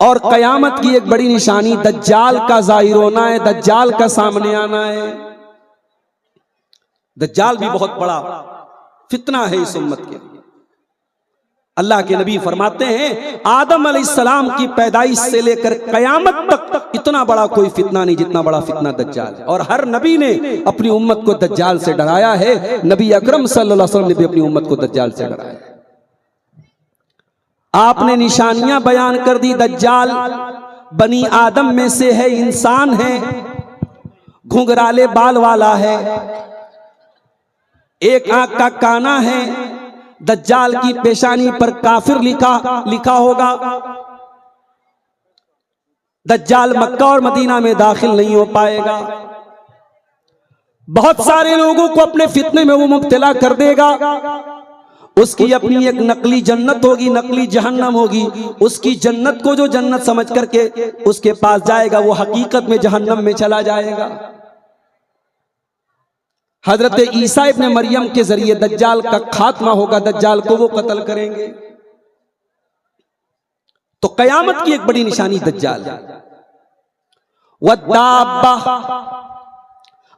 और कयामत की एक बड़ी निशानी दज्जाल का जाहिर होना है, दज्जाल का सामने आना है। दज्जाल भी बहुत बड़ा फितना है इस उम्मत के लिए। अल्लाह के नबी फरमाते हैं आदम अलैहिस्सलाम की पैदाइश से लेकर कयामत तक इतना बड़ा कोई फितना नहीं जितना बड़ा फितना दज्जाल है। और हर नबी ने अपनी उम्मत को दज्जाल से डराया है। नबी अकरम सल्लल्लाहु अलैहि वसल्लम ने भी अपनी उम्मत को दज्जाल से डराया है। आपने निशानियां बयान कर दी। दज्जाल बनी आदम में से है, इंसान है, घुंघराले बाल वाला है, एक आंख का काना है। दज्जाल की पेशानी पर काफिर लिखा होगा। दज्जाल मक्का और मदीना में दाखिल नहीं हो पाएगा। बहुत सारे लोगों को अपने फितने में वो मुब्तला कर देगा। उसकी अपनी एक नकली जन्नत होगी, नकली जहन्नम होगी। उसकी जन्नत को जो जन्नत समझ करके उसके पास जाएगा, वो हकीकत में जहन्नम में चला जाएगा। हजरत ईसा इब्ने मरियम के जरिए दज्जाल का खात्मा होगा, दज्जाल को वो कत्ल करेंगे। तो कयामत की एक बड़ी निशानी दज्जाल है। वद्दाब्बा,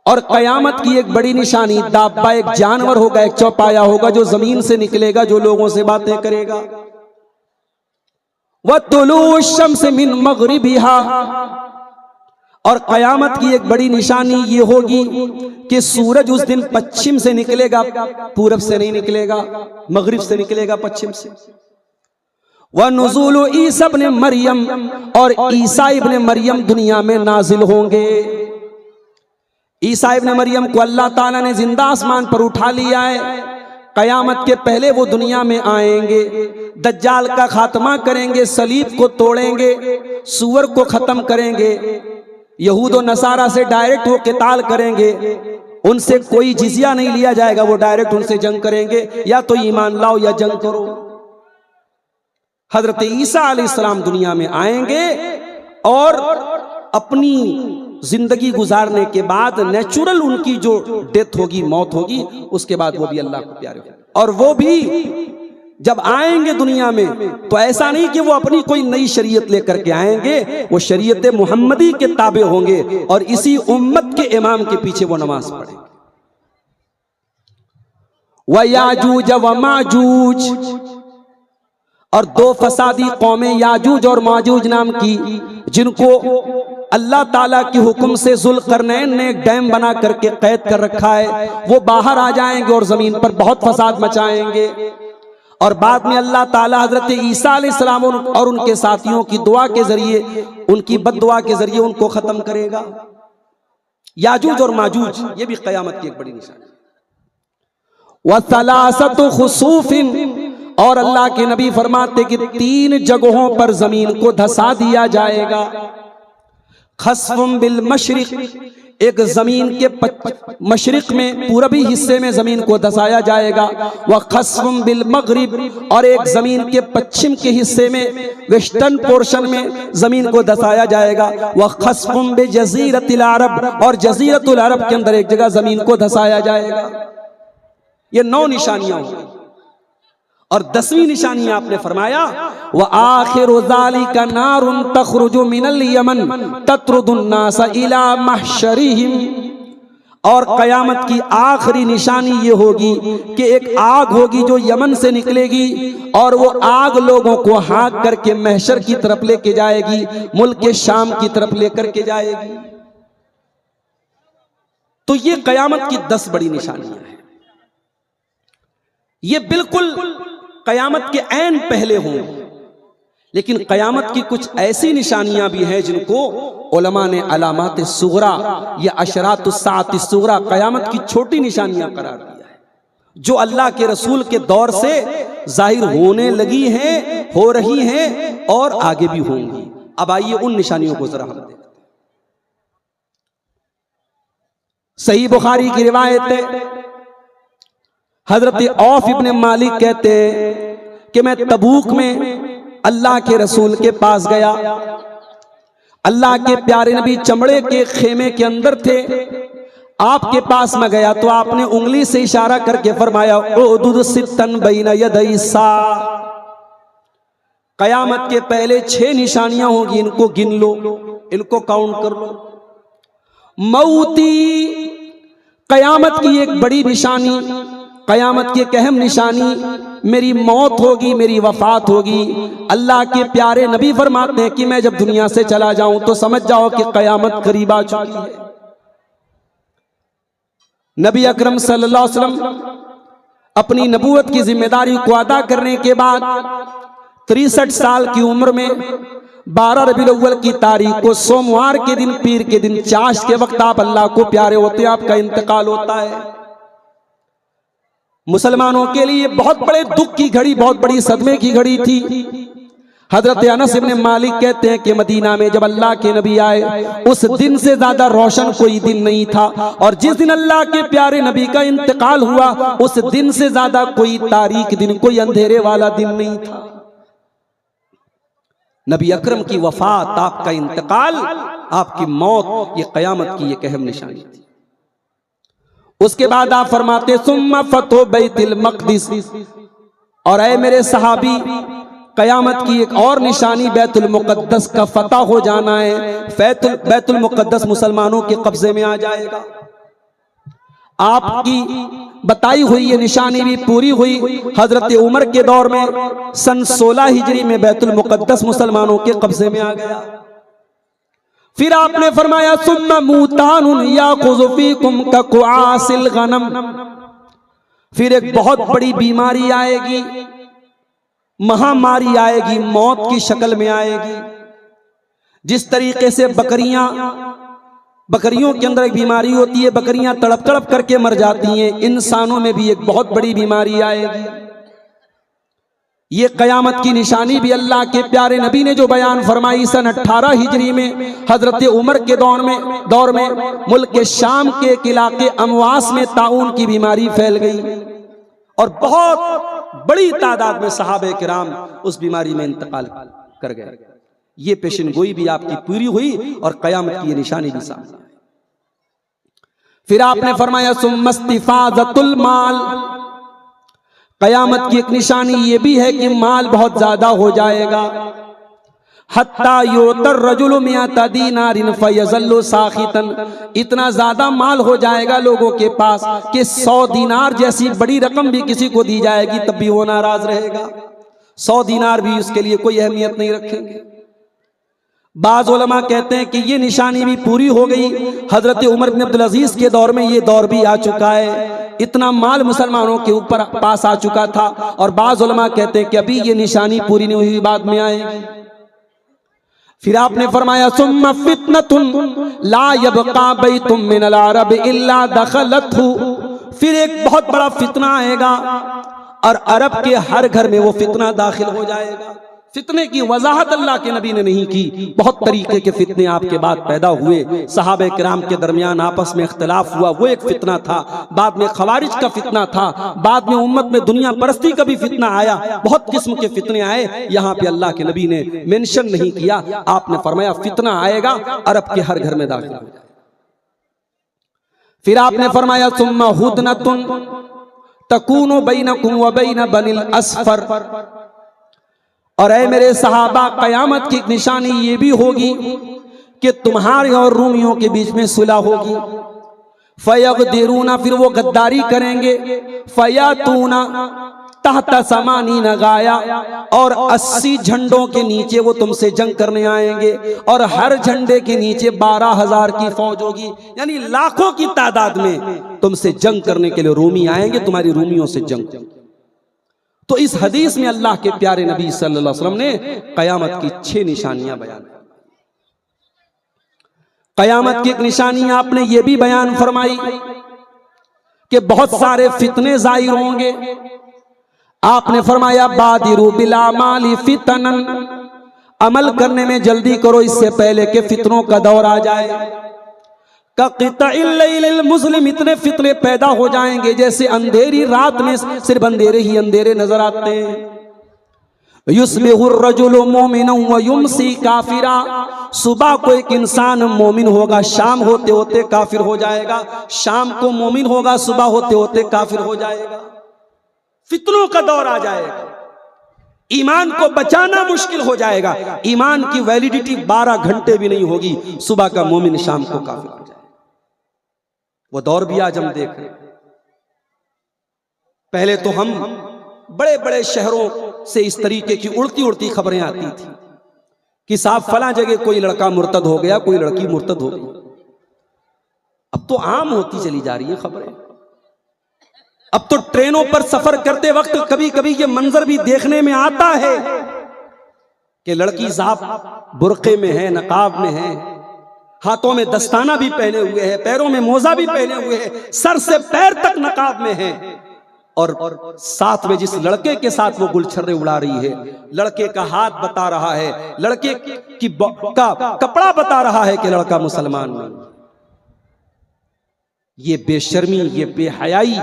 और कयामत की एक बड़ी निशानी दाब्बा, एक जानवर होगा, एक चौपाया होगा जो जमीन से निकलेगा, जो लोगों से बातें करेगा। वतुलू शम्स मिन मगरिबिहा, और कयामत की एक बड़ी निशानी ये होगी कि सूरज उस दिन पश्चिम से निकलेगा, पूरब से नहीं निकलेगा, मगरिब से निकलेगा, पश्चिम से। व नुज़ूलु ईसा इब्ने मरियम, और ईसा इब्ने मरियम दुनिया में नाजिल होंगे। ईसा इब्ने मरियम को अल्लाह ताला ने जिंदा आसमान पर उठा लिया है। कयामत के पहले वो दुनिया में आएंगे, दज्जाल का खात्मा करेंगे, सलीब को तोड़ेंगे, सूअर को खत्म करेंगे, यहूद और नसारा से डायरेक्ट वो किताल करेंगे। उनसे कोई जिजिया नहीं लिया जाएगा, वो डायरेक्ट उनसे जंग करेंगे। या तो ईमान लाओ या जंग करो। हजरत ईसा अलैहिस्सलाम दुनिया में आएंगे और अपनी जिंदगी गुजारने के बाद नेचुरल उनकी जो डेथ होगी, मौत होगी, उसके बाद वो भी अल्लाह को प्यारे होंगे। और वो भी जब आएंगे दुनिया में तो ऐसा नहीं कि वो अपनी कोई नई शरीयत लेकर के आएंगे, वो शरीयत मुहम्मदी के ताबे होंगे और इसी उम्मत के इमाम के पीछे वो नमाज पढ़ेंगे। वयाजूज व माजूज, और दो फसादी कौमें याजूज और माजूज नाम की, जिनको अल्लाह ताला के हुक्म से जुल्करनैन ने एक डैम बना करके कैद कर रखा है, वो बाहर आ जाएंगे और जमीन पर बहुत फसाद मचाएंगे। और बाद में अल्लाह ताला हजरत ईसा अलैहिस्सलाम और उनके साथियों की दुआ के जरिए, उनकी बद्दुआ के जरिए उनको खत्म करेगा। याजूज और माजूज ये भी कयामत की एक बड़ी निशानी। वसलासतु खुसूफिन, और अल्लाह के नबी फरमाते कि 3 जगहों पर जमीन को धसा दिया जाएगा। खस्फुम बिल मशरिक, एक जमीन के मशरिक में, पूरबी हिस्से में जमीन को धसाया जाएगा। व खस्फुम बिल मगरिब, और एक जमीन के पश्चिम के हिस्से में, वेस्टर्न पोर्शन में जमीन को धसाया जाएगा। व खस्फुम बे जजीरतुल अरब, और जजीरतुल अरब के अंदर एक जगह जमीन को धसाया जाएगा। ये 9 निशानियां होंगी। और 10वीं निशानी आपने फरमाया व आखिरु ज़ालिका नारुन तखरुजु मिनल यमन तत्रुदुन नास इला महशरिहिम, और कयामत की आखिरी निशानी ये होगी कि एक आग होगी जो यमन से निकलेगी और वो आग लोगों को हाँक करके महशर की तरफ लेके जाएगी, मुल्क के शाम की तरफ लेकर के जाएगी। तो ये कयामत की 10 बड़ी निशानियां हैं। ये बिल्कुल कयामत के ऐन पहले होंगे, लेकिन कयामत की कुछ ऐसी निशानियां भी हैं जिनको उलमा ने अलामात सुगरा या अशरात सात सुगरा, कयामत की छोटी निशानियां करार दिया है, जो अल्लाह के रसूल के दौर से जाहिर होने लगी हैं, हो रही हैं और आगे भी होंगी। अब आइए उन निशानियों को जरा हम देखते हैं। सही बुखारी की रिवायत है, हजरत औफ इब्ने मालिक कहते हैं कि मैं तबूक में अल्लाह के रसूल के पास गया। अल्लाह के प्यारे नबी चमड़े के खेमे के अंदर थे। आपके पास में गया तो आपने उंगली से इशारा करके फरमाया उदुद सित्तन बैन यदै सा, कयामत के पहले 6 निशानियां होगी, इनको गिन लो, इनको काउंट कर लो। मौती, कयामत की एक बड़ी निशानी, कयामत की एक अहम निशानी मेरी मौत होगी, मेरी वफात होगी। अल्लाह के प्यारे नबी फरमाते हैं कि मैं जब दुनिया से चला जाऊं तो समझ जाओ कि कयामत करीब आ चुकी है। नबी अकरम सल्लल्लाहु अलैहि वसल्लम अपनी नबूवत की जिम्मेदारी को अदा करने के बाद 63 साल की उम्र में 12 रबीउल अव्वल की तारीख को सोमवार के दिन, पीर के दिन, चाश के वक्त आप अल्लाह को प्यारे होते हैं, आपका इंतकाल होता है। मुसलमानों के लिए बहुत बड़े दुख की घड़ी, बहुत बड़ी सदमे की घड़ी थी। हजरत अनस इब्न मालिक कहते हैं कि मदीना में जब अल्लाह के नबी आए उस दिन से ज्यादा रोशन कोई दिन नहीं था, और जिस दिन अल्लाह के प्यारे नबी का इंतकाल हुआ उस दिन से ज्यादा कोई तारीख दिन, कोई अंधेरे वाला दिन नहीं था। नबी अकरम की वफात, आपका इंतकाल, आपकी मौत, ये कयामत की एक अहम निशानी थी। उसके बाद आप फरमाते सुम्मा फतो बैतुल मक़दिस, और ऐ मेरे सहाबी, कयामत की एक और निशानी बैतुल मुक़द्दस का फतह हो जाना है। बैतुल मुक़द्दस मुसलमानों के कब्जे में आ जाएगा। आपकी बताई हुई ये निशानी भी पूरी हुई हजरत उमर के दौर में। सन 16 हिजरी में बैतुल मुक़द्दस मुसलमानों के कब्जे में आ गया। फिर आपने फरमाया सुम्मा मूतानुन याखुज़ु फीकुम कक़ुआसिल गनम, फिर एक बहुत बड़ी बीमारी आएगी, महामारी आएगी, मौत की शक्ल में आएगी। जिस तरीके से बकरियों के अंदर एक बीमारी होती है, बकरियां तड़प तड़प करके मर जाती हैं, इंसानों में भी एक बहुत बड़ी बीमारी आएगी। ये कयामत की निशानी भी अल्लाह के प्यारे नबी ने जो बयान फरमाई सन 18 हिजरी में हजरत उमर के दौर में मुल्क के शाम के एक इलाके अमवास में ताउन की बीमारी फैल गई, और बहुत बड़ी तादाद में सहाबे किराम उस बीमारी में इंतकाल कर गए। ये पेशन गोई भी आपकी पूरी हुई और कयामत की ये निशानी भी सामने। फिर आपने फरमाया सुम्मस्तिफादतुल माल, कयामत की एक निशानी ये भी है कि माल बहुत ज्यादा हो जाएगा। हत्ता योतर रजुलु मियाता दीनारिन फयज़ल्लु साखितन, इतना ज्यादा माल हो जाएगा लोगों के पास कि 100 दीनार जैसी बड़ी रकम भी किसी को दी जाएगी तब भी वो नाराज रहेगा। 100 दीनार भी उसके लिए कोई अहमियत नहीं रखेंगे। बाज़ उलमा कहते हैं कि ये निशानी भी पूरी हो गई। हजरत उमर बिन अब्दुल अजीज के दौर में ये दौर भी आ चुका है, इतना माल मुसलमानों के ऊपर पास आ चुका था। और बाज़ उलमा कहते हैं कि अभी ये निशानी पूरी नहीं हुई, बाद में आएगी। फिर आपने फरमाया सुम्मा फितनतुन ला यबका बैतुम मिनल अरब इल्ला दखलतहु, फिर एक बहुत बड़ा फितना आएगा और अरब के हर घर में वो फितना दाखिल हो जाएगा। फितने की वजाहत अल्लाह के नबी ने नहीं की। बहुत तरीके के फितने आपके बाद पैदा हुए, सहाबे किराम के दरमियान आपस में इख्तिलाफ हुआ, वो एक फितना था। बाद में खवारिज का फितना था, बाद में उम्मत में दुनिया परस्ती का भी फितना आया। बहुत किस्म के फितने आए, यहाँ पे अल्लाह के नबी ने मेंशन नहीं किया। आपने फरमाया फितना आएगा, अरब के हर घर में दाखिल हो जाएगा। फिर आपने फरमाया सुम्मा हुदनतुन तकूनु बैनकुम व बैन बनिल अस्फर, और ऐ मेरे सहाबा, कयामत की निशानी ये भी होगी कि तुम्हारे और रूमियों के बीच में सुलह होगी। फयगदिरूना, फिर वो गद्दारी करेंगे। फयातूना तहता समानी नगाया, और 80 झंडों के नीचे वो तुमसे जंग करने आएंगे, और हर झंडे के नीचे 12,000 की फौज होगी, यानी लाखों की तादाद में तुमसे जंग करने के लिए रूमी आएंगे, तुम्हारी रूमियों से जंग। तो इस हदीस में अल्लाह के प्यारे नबी सल्लल्लाहु अलैहि वसल्लम ने कयामत की 6 निशानियां बयान की। कयामत की एक निशानी आपने ये भी बयान फरमाई कि बहुत सारे फितने जाहिर होंगे। आपने फरमाया बादिरू बिला माली फितनन, अमल करने में जल्दी करो इससे पहले कि फितनों का दौर आ जाए। मुस्लिम, इतने फितने पैदा हो जाएंगे जैसे अंधेरी रात में सिर्फ अंधेरे ही अंधेरे नजर आते हैं। युस्बिहुर रजुलु मोमिनन व युमसी काफिरा, सुबह को एक इंसान मोमिन होगा, शाम होते होते काफिर हो जाएगा। शाम को मोमिन होगा, सुबह होते होते काफिर हो जाएगा। फितनों का दौर आ जाएगा। ईमान को बचाना मुश्किल हो जाएगा। ईमान की वैलिडिटी 12 घंटे भी नहीं होगी। सुबह का मोमिन शाम को काफिर हो जाएगा। वो दौर भी आज हम देख रहे हैं। पहले तो हम बड़े बड़े शहरों से इस तरीके की उड़ती उड़ती खबरें आती थी कि साहब फला जगह कोई लड़का मुर्तद हो गया, कोई लड़की मुर्तद हो गई। अब तो आम होती चली जा रही है खबरें। अब तो ट्रेनों पर सफर करते वक्त कभी कभी ये मंजर भी देखने में आता है कि लड़की साहब बुर्के में है, नकाब में है, हाथों में दस्ताना भी पहने हुए है, पैरों में मोजा भी पहने हुए है, सर से पैर तक नकाब में है, और साथ में जिस लड़के के साथ वो गुलछर्रे उड़ा रही है, लड़के का हाथ बता रहा है, लड़के की का कपड़ा बता रहा है कि लड़का मुसलमान नहीं। ये बेशर्मी, ये बेहयाई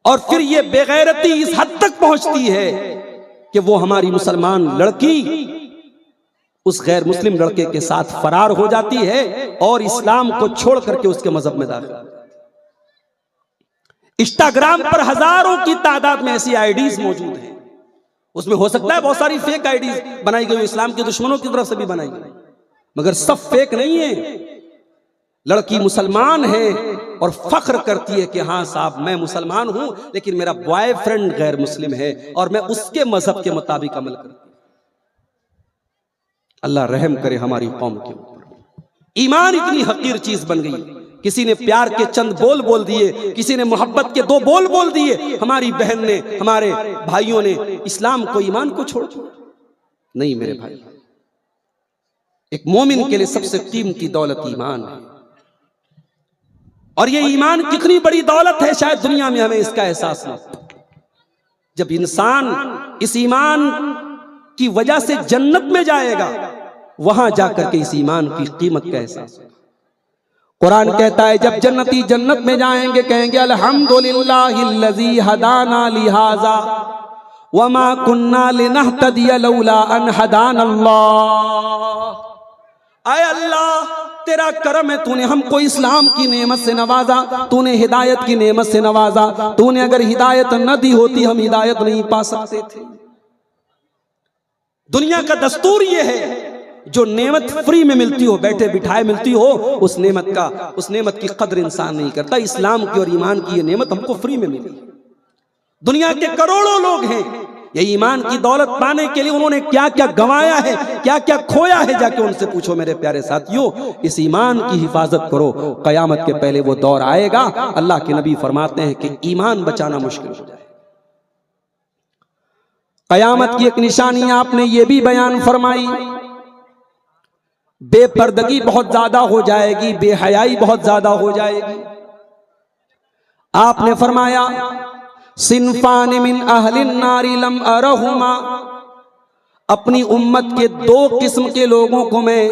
और फिर ये बेगैरती इस हद तक पहुंचती है कि वो हमारी मुसलमान लड़की उस गैर मुस्लिम लड़के के साथ फरार हो जाती है और इस्लाम को छोड़ करके उसके मजहब में दाखिल। इंस्टाग्राम पर हजारों की तादाद में ऐसी आईडीज मौजूद हैं। उसमें हो सकता है बहुत सारी फेक आईडीज बनाई गई, इस्लाम के दुश्मनों की तरफ से भी बनाई गई, मगर सब फेक नहीं है। लड़की मुसलमान है और फख्र करती है कि हाँ साहब मैं मुसलमान हूं, लेकिन मेरा बॉयफ्रेंड गैर मुस्लिम है और मैं उसके मजहब के मुताबिक अमल करती हूं। अल्लाह रहम करे हमारी कौम के ऊपर। ईमान इतनी हकीर चीज बन गई। किसी ने प्यार के चंद बोल बोल दिए, किसी ने मोहब्बत के 2 बोल बोल दिए, हमारी बहन ने, हमारे भाइयों ने इस्लाम को, ईमान को छोड़ दिया। नहीं मेरे भाई, एक मोमिन के लिए सबसे कीमती दौलत ईमान है। और ये ईमान कितनी बड़ी दौलत है, शायद दुनिया में हमें इसका एहसास ना। जब इंसान इस ईमान की वजह से जन्नत में जाएगा, वहां जाकर के इस ईमान की कीमत का एहसास होगा। कुरान कहता है जब जन्नती जन्नत में जाएंगे कहेंगे अल्हम्दुलिल्लाहिल्लज़ी हदाना लिहाजा वमा कुन्ना लिनहतदिया लौला अन हदानल्लाह। आए अल्लाह तेरा करम है, तूने हमको इस्लाम की नेमत से नवाजा, तूने हिदायत की नेमत से नवाजा। तूने अगर हिदायत न दी होती हम हिदायत नहीं पा सकते थे। दुनिया का दस्तूर ये है, जो नेमत फ्री में मिलती हो, बैठे बिठाए मिलती हो, उस नेमत की कदर इंसान नहीं करता। इस्लाम की और ईमान की ये नेमत हमको फ्री में मिली। दुनिया के करोड़ों लोग हैं, ये ईमान की दौलत पाने के लिए उन्होंने क्या क्या गंवाया है, क्या क्या खोया है, जाके उनसे पूछो मेरे प्यारे साथियों। इस ईमान की हिफाजत करो, कयामत के पहले वो दौर आएगा, अल्लाह के नबी फरमाते हैं कि ईमान बचाना मुश्किल हो जाए। कयामत की एक निशानी आपने ये भी बयान फरमाई, बेपर्दगी बहुत ज्यादा हो जाएगी, बेहयाई बहुत ज्यादा हो जाएगी। आपने फरमाया सिनफान मिन अहलिन नारी लम अरहुमा, अपनी उम्मत के 2 किस्म के लोगों को मैं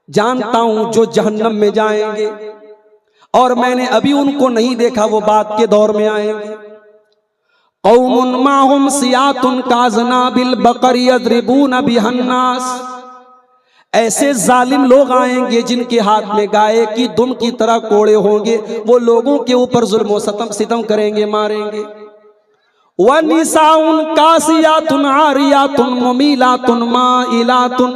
जानता हूं जो जहन्नम में जाएंगे, और मैंने अभी उनको नहीं देखा, वो बात के दौर में आएंगे। कौमुन माहुम सियातुन काजना बिल बकर यद्रिबून बिहन्नास, ऐसे जालिम लोग आएंगे जिनके हाथ में गाय की दुम की तरह कोड़े होंगे, वो लोगों के ऊपर जुल्म सितम करेंगे, मारेंगे। व निसाउन कासियातुन आरियातुन मुमीलातुन माइलातुन,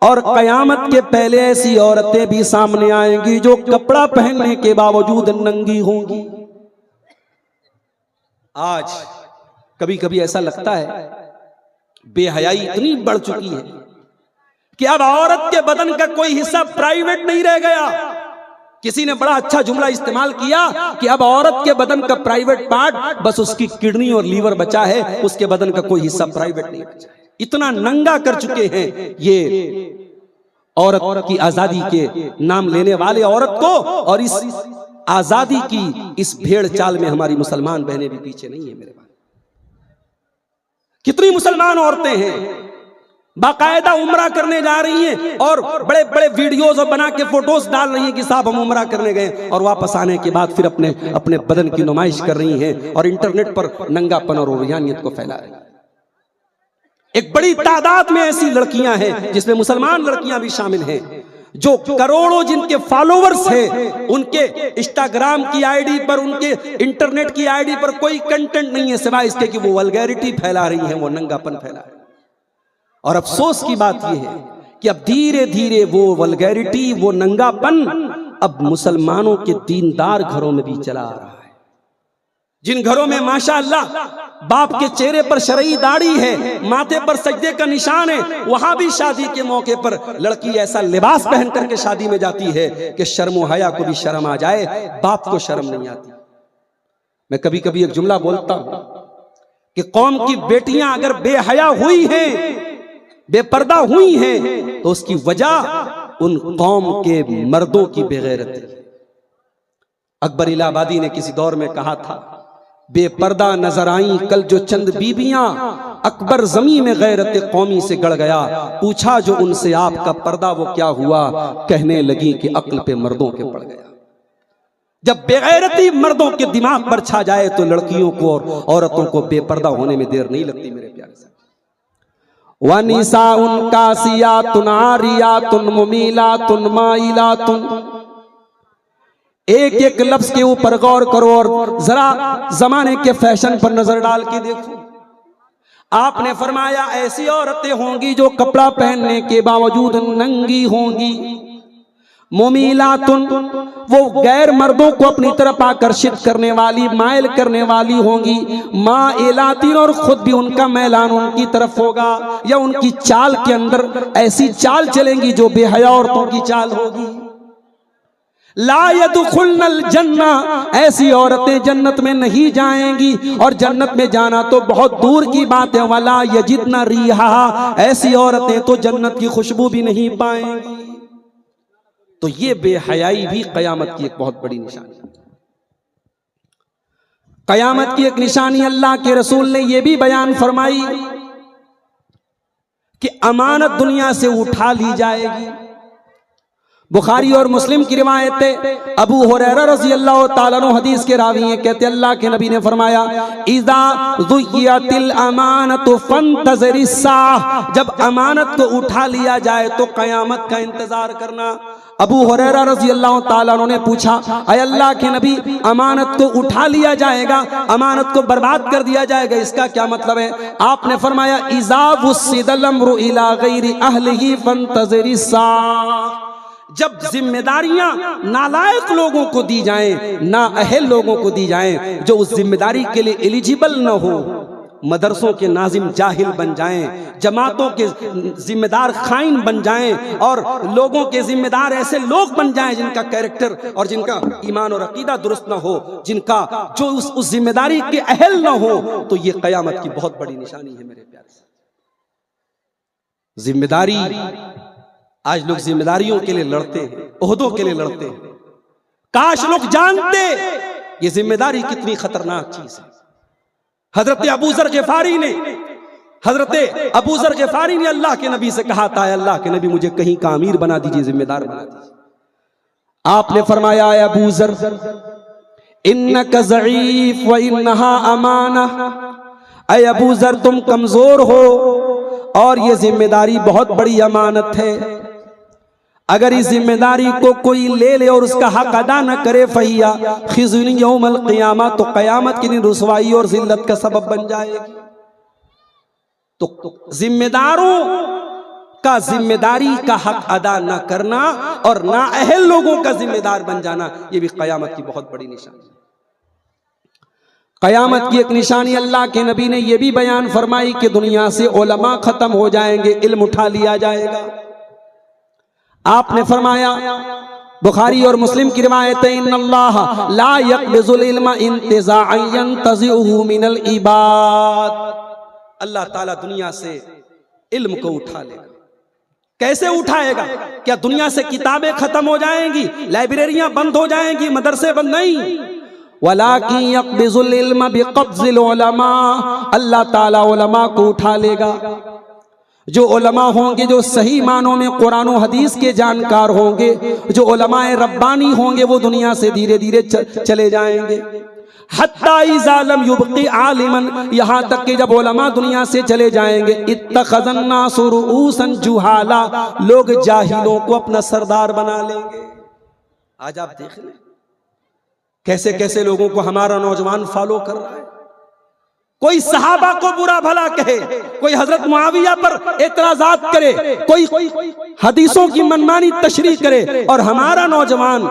और कयामत के पहले ऐसी औरतें भी सामने आएंगी जो कपड़ा पहनने के बावजूद नंगी होंगी। आज कभी कभी ऐसा लगता है बेहयाई इतनी बढ़ चुकी है कि अब औरत के बदन का कोई हिस्सा प्राइवेट नहीं रह गया। किसी ने बड़ा अच्छा जुमला इस्तेमाल किया कि अब औरत के बदन का प्राइवेट पार्ट बस उसकी किडनी और लीवर बचा है, उसके बदन का कोई हिस्सा प्राइवेट नहीं बचा है। इतना नंगा कर चुके हैं ये औरत की आजादी के नाम लेने वाले औरत को, और इस आजादी की इस भेड़ चाल में हमारी मुसलमान बहनें भी पीछे नहीं है मेरे भाई। कितनी मुसलमान औरतें हैं बाकायदा उम्रा करने जा रही हैं और बड़े बड़े वीडियोस और बना के फोटोज डाल रही हैं कि साहब हम उम्रा करने गए, और वापस आने के बाद फिर अपने बदन की नुमाइश कर रही हैं और इंटरनेट पर नंगापन और ओरियानियत को फैला रही हैं। एक बड़ी तादाद में ऐसी लड़कियां हैं जिसमें मुसलमान लड़कियां भी शामिल हैं जो करोड़ों जिनके फॉलोवर्स हैं, उनके इंस्टाग्राम की आईडी पर, उनके इंटरनेट की आईडी पर कोई कंटेंट नहीं है सिवाय इसके कि वो वल्गैरिटी फैला रही है, वो नंगापन फैला रही है। और अफसोस की बात यह है कि अब धीरे धीरे वो वल्गैरिटी, वो नंगापन अब मुसलमानों के दीनदार घरों में भी चला आ रहा है। जिन घरों में माशाअल्लाह बाप के चेहरे पर शरई दाढ़ी है, माथे पर सजदे का निशान है, वहां भी शादी के मौके पर लड़की ऐसा लिबास पहन करके शादी में जाती है कि शर्म व हया को भी शर्म आ जाए, बाप को शर्म नहीं आती। मैं कभी कभी एक जुमला बोलता हूं कि कौम की बेटियां अगर बेहया हुई हैं, बेपर्दा हुई हैं, तो उसकी वजह उन कौम के मर्दों की बेगैरती। अकबर इलाहाबादी ने किसी दौर में कहा था, बेपर्दा नजर आई कल जो चंद बीबियां, अकबर जमी में गैरत कौमी से गड़ गया, पूछा जो उनसे आपका पर्दा वो क्या हुआ, कहने लगी कि अक्ल पे मर्दों के पड़ गया। जब बेगैरती मर्दों के दिमाग पर छा जाए तो लड़कियों को और औरतों को बेपर्दा होने में देर नहीं लगती मेरे प्यारे से। वनिसाउन कासियातुन आरियातुन मुमीलातुन माइलातुन, एक एक लफ्ज के ऊपर गौर करो और जरा जमाने के फैशन पर नजर डाल के देखो। आपने फरमाया ऐसी औरतें होंगी जो कपड़ा पहनने के बावजूद नंगी होंगी। मुमीलातुन, वो गैर मर्दों को अपनी तरफ आकर्षित करने वाली, मायल करने वाली होंगी। माइलातिन, और खुद भी उनका मैलान उनकी तरफ होगा, या उनकी चाल के अंदर ऐसी चाल चलेंगी जो बेहया औरतों की चाल होगी। ला यदखुलनल जन्ना, ऐसी औरतें जन्नत में नहीं जाएंगी, और जन्नत में जाना तो बहुत दूर की बात है। वला यजिदना रिहा, ऐसी औरतें तो जन्नत की खुशबू भी नहीं पाएंगी। तो ये बेहयाई भी कयामत की एक बहुत बड़ी निशानी है। कयामत की एक निशानी अल्लाह के रसूल ने यह भी बयान फरमाई कि अमानत दुनिया से उठा ली जाएगी। बुखारी और मुस्लिम की रिवायत है, अबू हुरैरा रज़ी अल्लाह ताला अन्हु हदीस के रावी हैं, कहते अल्लाह के नबी ने फरमाया, इज़ा ज़ुय्यतिल अमानतु फंतज़िरिस साह, जब अमानत को उठा लिया जाए तो कयामत का इंतजार करना। अबू हुरैरा रज़ी अल्लाह ताला अन्हु ने पूछा, अय अल्लाह के नबी, अमानत को उठा लिया जाएगा, अमानत को बर्बाद कर दिया जाएगा, इसका क्या मतलब है? आपने फरमाया, इज़ा वुस्सिदल अम्रु इला गैरि अहलिही फंतज़िरिस साह, जब जिम्मेदारियां नालायक लोगों को दी जाएं, ना अहल लोगों को दी जाएं, जो उस जिम्मेदारी के लिए एलिजिबल न हो, मदरसों के नाजिम जाहिल बन जाएं, जमातों के जिम्मेदार खाइन बन जाएं, और लोगों के जिम्मेदार ऐसे लोग बन जाएं जिनका कैरेक्टर और जिनका ईमान और अकीदा दुरुस्त न हो, जिनका जो उस जिम्मेदारी के अहल न हो, तो ये कयामत की बहुत बड़ी निशानी है मेरे प्यारे से। जिम्मेदारी, आज लोग जिम्मेदारियों के लिए लड़ते हैं, ओहदों के लिए लड़ते हैं। काश लोग जानते ये जिम्मेदारी कितनी खतरनाक चीज है। हजरत अबू ज़र ग़िफ़ारी ने अल्लाह के नबी से कहा था, अल्लाह के नबी मुझे कहीं का अमीर बना दीजिए, जिम्मेदार बना दीजिए। आपने फरमाया, अबू ज़र इन्नका ज़ईफ़ व इन्नहा अमाना, अय अबू ज़र तुम कमजोर हो और ये जिम्मेदारी बहुत बड़ी अमानत है। अगर इस जिम्मेदारी को कोई ले ले और उसका हक अदा न करे, फहिया खिज़्युन यौमल क़ियामा, तो क़यामत के दिन रुसवाई और जिल्लत का सबब बन जाएगी। तो जिम्मेदारों का जिम्मेदारी का हक अदा न करना और ना अहल लोगों का जिम्मेदार बन जाना, यह भी क़यामत की बहुत बड़ी निशानी है। क़यामत की एक निशानी अल्लाह के नबी ने यह भी बयान फरमाई कि दुनिया से उलमा खत्म हो जाएंगे, इल्म उठा लिया जाएगा। आपने फरमाया, बुखारी और मुस्लिम की रिवायत है, इन्नल्लाह ला यक़बिज़ुल इल्म इंतिज़ाअन यंतज़िउहु मिनल इबाद, अल्लाह ताला दुनिया से इल्म को उठा लेगा। कैसे उठाएगा? क्या दुनिया से किताबें खत्म हो जाएंगी, लाइब्रेरियां बंद हो जाएंगी, मदरसे बंद? नहीं, वलाकिन यक़बिज़ुल इल्म बिक़ब्ज़िल उलमा, अल्लाह ताला उलमा को उठा लेगा। जो उलमा होंगे, जो सही मानों में कुरान और हदीस के जानकार होंगे, जो उलमाए रब्बानी होंगे, वो दुनिया से धीरे धीरे चले जाएंगे। हत्ता इज़ा लम युबक़ी आलिमन, यहाँ तक कि जब उलमा दुनिया से चले जाएंगे, इत्तख़ज़न नासु रुऊसन जुहाला, लोग जाहिलों को अपना सरदार बना लेंगे। आज आप देख लें कैसे कैसे लोगों को हमारा नौजवान फॉलो कर रहा है। कोई सहाबा को बुरा भला कहे, कोई हजरत मुआविया पर एतराजात करे, कोई हदीसों की मनमानी तशरीह करे, और हमारा नौजवान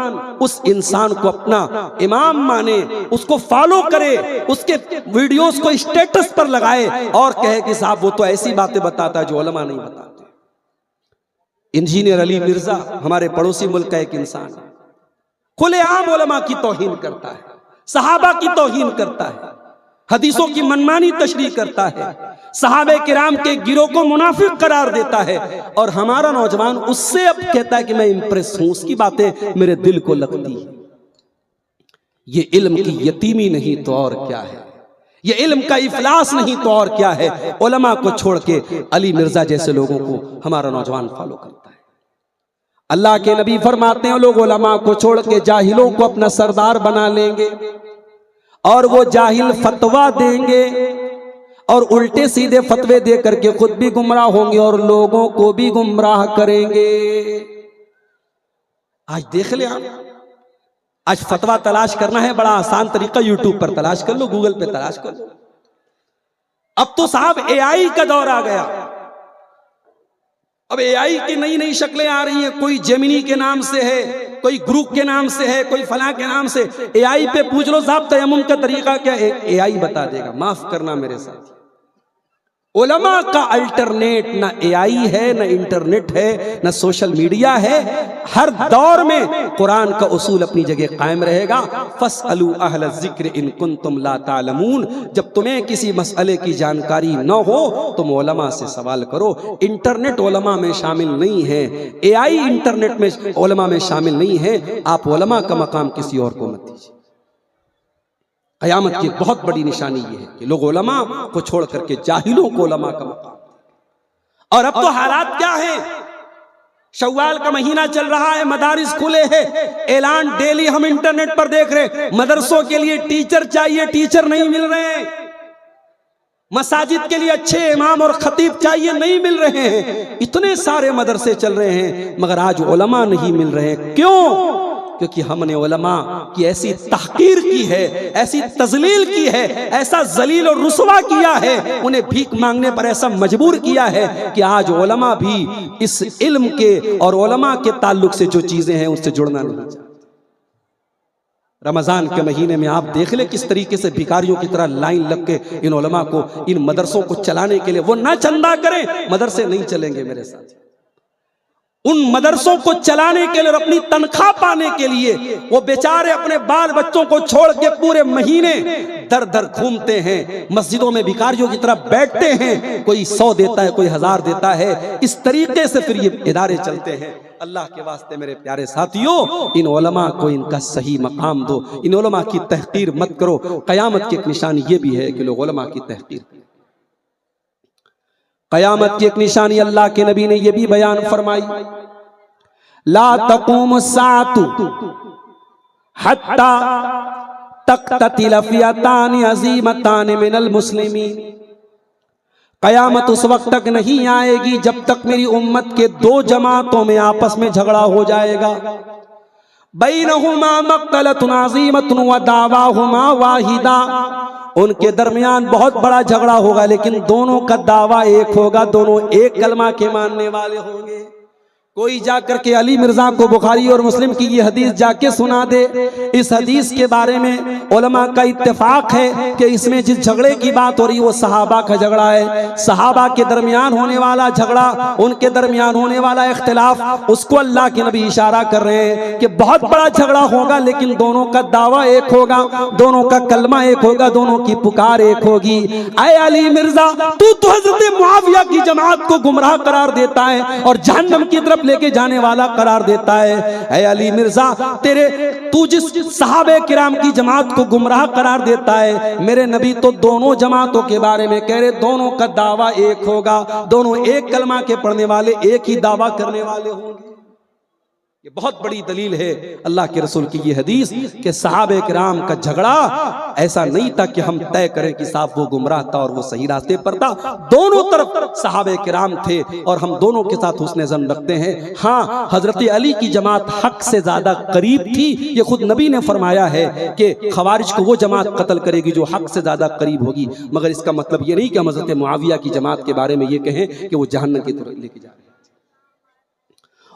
उस इंसान को अपना इमाम माने, उसको फॉलो करे, उसके वीडियोस को स्टेटस पर लगाए और कहे कि साहब वो तो ऐसी बातें बताता है जो उलमा नहीं बताते। इंजीनियर अली मिर्जा हमारे पड़ोसी मुल्क का एक इंसान खुलेआम उलमा की तौहीन करता है, सहाबा की तौहीन करता है, हदीसों की मनमानी तशरीह करता है, सहाबे किराम के गिरोह को मुनाफिक करार देता है, और हमारा नौजवान उससे अब कहता है कि मैं इंप्रेस हूं, उसकी बातें मेरे दिल को लगती है। ये इल्म की यतीमी नहीं तो और क्या है, ये इल्म का इफलास नहीं तो और क्या है। उलमा को छोड़ के अली मिर्जा जैसे लोगों को हमारा नौजवान फॉलो करता है। अल्लाह के नबी फरमाते हैं लोग उलमा को छोड़ के जाहिलों को अपना सरदार बना लेंगे, और वो जाहिल फतवा देंगे और उल्टे सीधे फतवे दे करके खुद भी गुमराह होंगे और लोगों को भी गुमराह करेंगे। आज देख ले आप, आज फतवा तलाश करना है बड़ा आसान तरीका, यूट्यूब पर तलाश कर लो, गूगल पे तलाश कर लो। अब तो साहब एआई का दौर आ गया। अब एआई की नई नई शक्लें आ रही हैं, कोई जेमिनी के नाम से है, कोई ग्रुप के नाम से है, कोई फलां के नाम से। एआई पे पूछ लो साहब तयम्मुम का तरीका क्या है, एआई बता देगा। माफ करना मेरे साथ, उलमा का अल्टरनेट ना एआई है, ना इंटरनेट है, ना सोशल मीडिया है। हर दौर में कुरान का उसूल अपनी जगह कायम रहेगा। फस्अलू अहल ज़िक्र इन कुंतुम ला तालमून, जब तुम्हें किसी मसले की जानकारी न हो तुम उलमा से सवाल करो। इंटरनेट उलमा में शामिल नहीं है, एआई इंटरनेट में उलमा में शामिल नहीं है। आप उलमा का मकाम किसी और को मत दीजिए। क़यामत की बहुत बड़ी निशानी ये है कि लोग उलमा को छोड़ करके जाहिलों को उलमा का मकाम। और अब तो हालात क्या है, शव्वाल का महीना चल रहा है, मदारिस खुले हैं, ऐलान डेली हम इंटरनेट पर देख रहे, मदरसों के लिए टीचर चाहिए, टीचर नहीं मिल रहे हैं। मसाजिद के लिए अच्छे इमाम और खतीब चाहिए, नहीं मिल रहे हैं। इतने सारे मदरसे चल रहे हैं मगर आज उलमा नहीं मिल रहे हैं। क्यों? क्योंकि हमने उलमा की ऐसी तहकीर की है, ऐसी तजलील की है, ऐसा जलील और रुसवा किया है, उन्हें भीख मांगने पर ऐसा मजबूर किया है कि आज उलमा भी इस इल्म के और उलमा के ताल्लुक से जो चीजें हैं उससे जुड़ना नहीं चाहते। रमजान के महीने में आप देख ले किस तरीके से भिखारियों की तरह लाइन लग के इन उलमा को, इन मदरसों को चलाने के लिए, वो ना चंदा करें मदरसे नहीं चलेंगे मेरे साथ। उन मदरसों को चलाने के लिए और अपनी तनख्वाह पाने के लिए वो बेचारे अपने बाल बच्चों को छोड़ के पूरे महीने दर दर घूमते हैं, मस्जिदों में भिखारियों की तरह बैठते हैं। कोई 100 देता है, कोई 1000 देता है। इस तरीके से फिर ये इदारे चलते हैं। अल्लाह के वास्ते मेरे प्यारे साथियों, इन उलमा को इनका सही मकाम दो, इन उलमा की तहकीर मत करो। क़यामत की एक निशानी ये भी है कि लोग उलमा की तहकीर करें। क़यामत की एक निशानी अल्लाह के नबी ने यह भी बयान फरमाई, ला तक़ूमु साअतु हत्ता तक़ततिल फ़ियतान अज़ीमतान मिनल मुस्लिमीन। क़यामत उस वक्त तक नहीं आएगी जब तक मेरी उम्मत के 2 जमातों में आपस में झगड़ा हो जाएगा। बैनहुमा मक़तलतुन अज़ीमतुन व दावाहुमा वाहिदा, उनके दरमियान बहुत बड़ा झगड़ा होगा लेकिन दोनों का दावा एक होगा, दोनों एक कलमा के मानने वाले होंगे। कोई जाकर के अली मिर्जा को बुखारी और मुस्लिम की ये हदीस जाके सुना दे। इस हदीस के बारे में उलमा का इत्तेफाक है कि इसमें जिस झगड़े की बात हो रही है वो सहाबा का झगड़ा है। सहाबा के दरमियान होने वाला झगड़ा, उनके दरमियान होने वाला इख्तिलाफ, उसको अल्लाह के नबी इशारा कर रहे हैं कि बहुत बड़ा झगड़ा होगा लेकिन दोनों का दावा एक होगा, दोनों का कलमा एक होगा, दोनों की पुकार एक होगी। ऐ अली मिर्जा, तू तो हजरत मुआविया की जमात को गुमराह करार देता है और जहन्नम की तरफ लेके जाने वाला करार देता है। ऐ अली मिर्जा, तू जिस सहाबे किराम की जमात को गुमराह करार देता है, मेरे नबी तो दोनों जमातों के बारे में कह रहे दोनों का दावा एक होगा, दोनों एक कलमा के पढ़ने वाले, एक ही दावा करने वाले होंगे। ये बहुत बड़ी दलील है अल्लाह के रसूल की ये हदीस कि सहाबे किराम का झगड़ा ऐसा नहीं था कि हम तय करें कि साहब वो गुमराह था और वो सही रास्ते पर था। दोनों तरफ सहाबे किराम थे और हम दोनों के साथ हुस्न ज़न रखते हैं। हाँ, हजरत अली की जमात हक से ज्यादा करीब थी। ये खुद नबी ने फरमाया है कि खवारिज को वो जमात कत्ल करेगी जो हक से ज्यादा करीब होगी। मगर इसका मतलब ये नहीं कि हम हजरत मुआविया की जमात के बारे में ये कहें कि वो जहन्नम की तरफ लेके जा रहे हैं।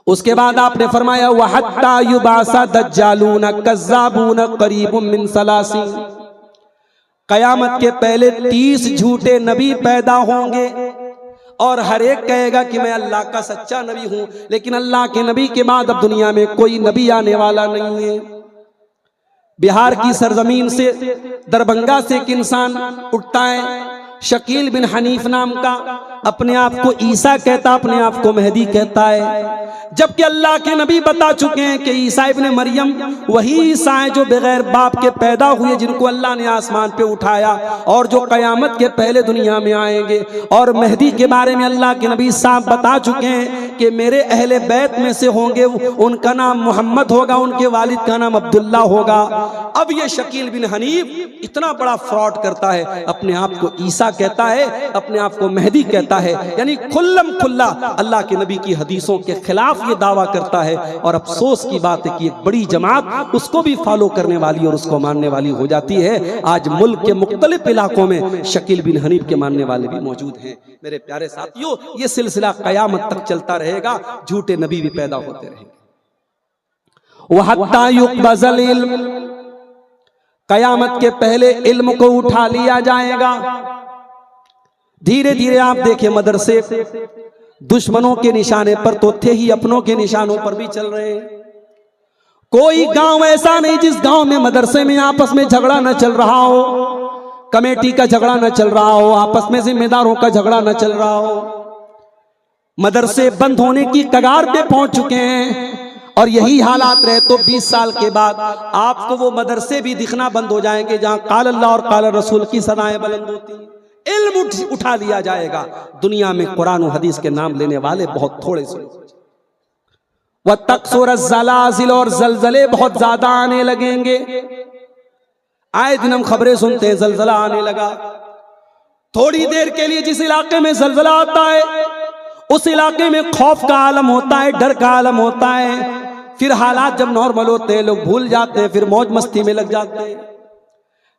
उसके बाद आपने फरमाया वहत्ता युबासा दज्जालून कज़्ज़ाबून करीबुम मिन सलासीन, कयामत के पहले 30 झूठे नबी पैदा होंगे और हर एक कहेगा कि मैं अल्लाह का सच्चा नबी हूं, लेकिन अल्लाह के नबी के बाद अब दुनिया में कोई नबी आने वाला नहीं है। बिहार की सरजमीन से, दरभंगा से एक इंसान उठता है, शकील बिन हनीफ नाम का, अपने आप को ईसा कहता, अपने आप को मेहदी कहता है, जबकि अल्लाह के नबी बता चुके हैं कि ईसा इब्ने मरियम वही ईसा है जो बगैर बाप के पैदा हुए, जिनको अल्लाह ने आसमान पे उठाया और जो कयामत के पहले दुनिया में आएंगे। और मेहदी के बारे में अल्लाह के नबी साहब बता चुके हैं कि मेरे अहले बैत में से होंगे, उनका नाम मोहम्मद होगा, उनके वालिद का नाम अब्दुल्ला होगा। अब ये शकील बिन हनीफ इतना बड़ा फ्रॉड करता है, अपने आप को ईसा कहता है, अपने आप को मेहदी कहता है, यानी खुल्लम खुल्ला अल्लाह के नबी की हदीसों के खिलाफ ये दावा करता है। और अफसोस की बात है कि एक बड़ी जमात उसको भी फॉलो करने वाली और उसको मानने वाली हो जाती है। आज मुल्क के मुख्तलिफ इलाकों में शकील बिन हनीफ के मानने वाले भी मौजूद हैं। मेरे प्यारे साथियों, ये सिलसिला कयामत तक चलता रहेगा, झूठे नबी भी पैदा होते रहेंगे। वहत्ता युक़बज़ल इल्म, कयामत के पहले इल्म को उठा लिया जाएगा। धीरे धीरे आप देखें मदरसे दुश्मनों के निशाने पर तो थे ही, अपनों के निशानों पर भी चल रहे हैं। कोई गांव ऐसा नहीं जिस गांव में मदरसे में आपस में झगड़ा न चल रहा हो, कमेटी का झगड़ा न चल रहा हो, आपस में जिम्मेदारों का झगड़ा न चल रहा हो। मदरसे बंद होने की कगार पे पहुंच चुके हैं और यही हालात रहे तो 20 साल के बाद आपको वो मदरसे भी दिखना बंद हो जाएंगे जहां काल अल्लाह और काल रसूल की सदाएं बुलंद होती हैं। इल्म उठा लिया जाएगा। दुनिया में कुरान और हदीस के नाम लेने वाले बहुत थोड़े से। वह तकसुर ज़लाज़िल, और जलजले बहुत ज्यादा आने लगेंगे। आए दिन हम खबरें सुनते हैं जलजला आने लगा। थोड़ी देर के लिए जिस इलाके में जलजला आता है उस इलाके में खौफ का आलम होता है, डर का आलम होता है। फिर हालात जब नॉर्मल होते हैं लोग भूल जाते हैं, फिर मौज मस्ती में लग जाते हैं।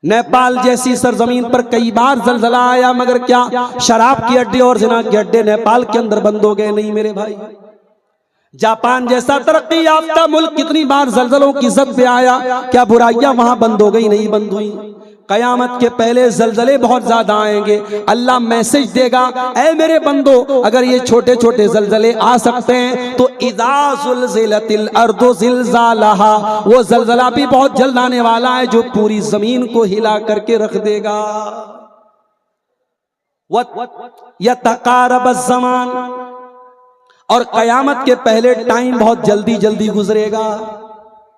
नेपाल जैसी सरजमीन पर कई बार जलजला आया, मगर क्या शराब की अड्डे और जिना के अड्डे नेपाल के अंदर बंद हो गए? नहीं मेरे भाई। जापान जैसा तरक्की याफ्ता मुल्क कितनी बार जलजलों की जद पे आया, क्या बुराइयां वहां बंद हो गई? नहीं बंद हुई। कयामत के पहले जलजले बहुत ज्यादा आएंगे। अल्लाह मैसेज देगा, ऐ मेरे बंदो, अगर ये छोटे छोटे जलजले आ सकते हैं तो इज़ा ज़ुलज़िलतिल अर्दु ज़िलज़ालहा, वो जलजला भी बहुत जल्द आने वाला है जो पूरी जमीन को हिला करके रख देगा। यतक़ारबज़ ज़मान, और कयामत के पहले टाइम बहुत जल्दी जल्दी गुजरेगा।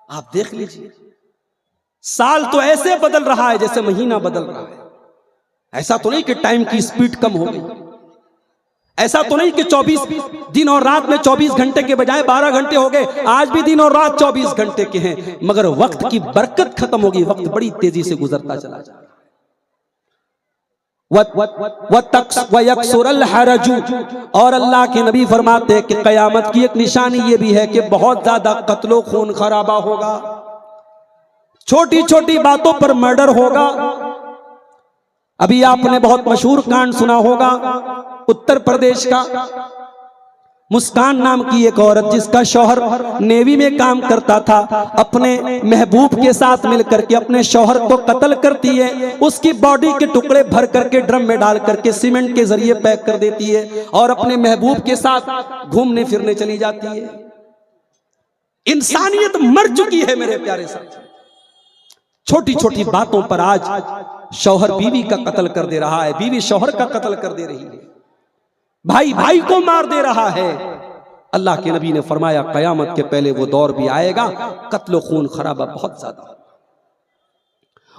आप देख लीजिए, साल तो ऐसे बदल रहा है जैसे महीना बदल रहा है। ऐसा तो नहीं कि टाइम की स्पीड कम हो गई, ऐसा तो नहीं कि 24 दिन और रात में 24 घंटे के बजाय 12 घंटे हो गए। आज भी दिन और रात 24 घंटे के हैं, मगर वक्त की बरकत खत्म होगी। वक्त बड़ी तेजी से गुजरता चला जा रहा है। और अल्लाह के नबी फरमाते हैं कि कयामत की एक निशानी ये भी है कि बहुत ज्यादा कत्लो खून खराबा होगा, छोटी छोटी बातों पर मर्डर होगा। अभी आपने बहुत मशहूर कांड सुना होगा उत्तर प्रदेश का। मुस्कान नाम की एक औरत जिसका शौहर नेवी में काम करता था, अपने महबूब के साथ मिलकर के अपने शौहर को कत्ल करती है। उसकी बॉडी के टुकड़े भर करके ड्रम में डाल करके सीमेंट के जरिए पैक कर देती है और अपने महबूब के साथ घूमने फिरने चली जाती है। इंसानियत मर चुकी है मेरे प्यारे साथ। छोटी छोटी बातों पर आज शौहर बीवी का कत्ल कर दे रहा है, बीवी शौहर का कत्ल कर दे रही है, भाई भाई को मार दे रहा है। अल्लाह के नबी ने फरमाया कयामत के पहले वो दौर भी आएगा, कत्ल खून खराबा बहुत ज्यादा।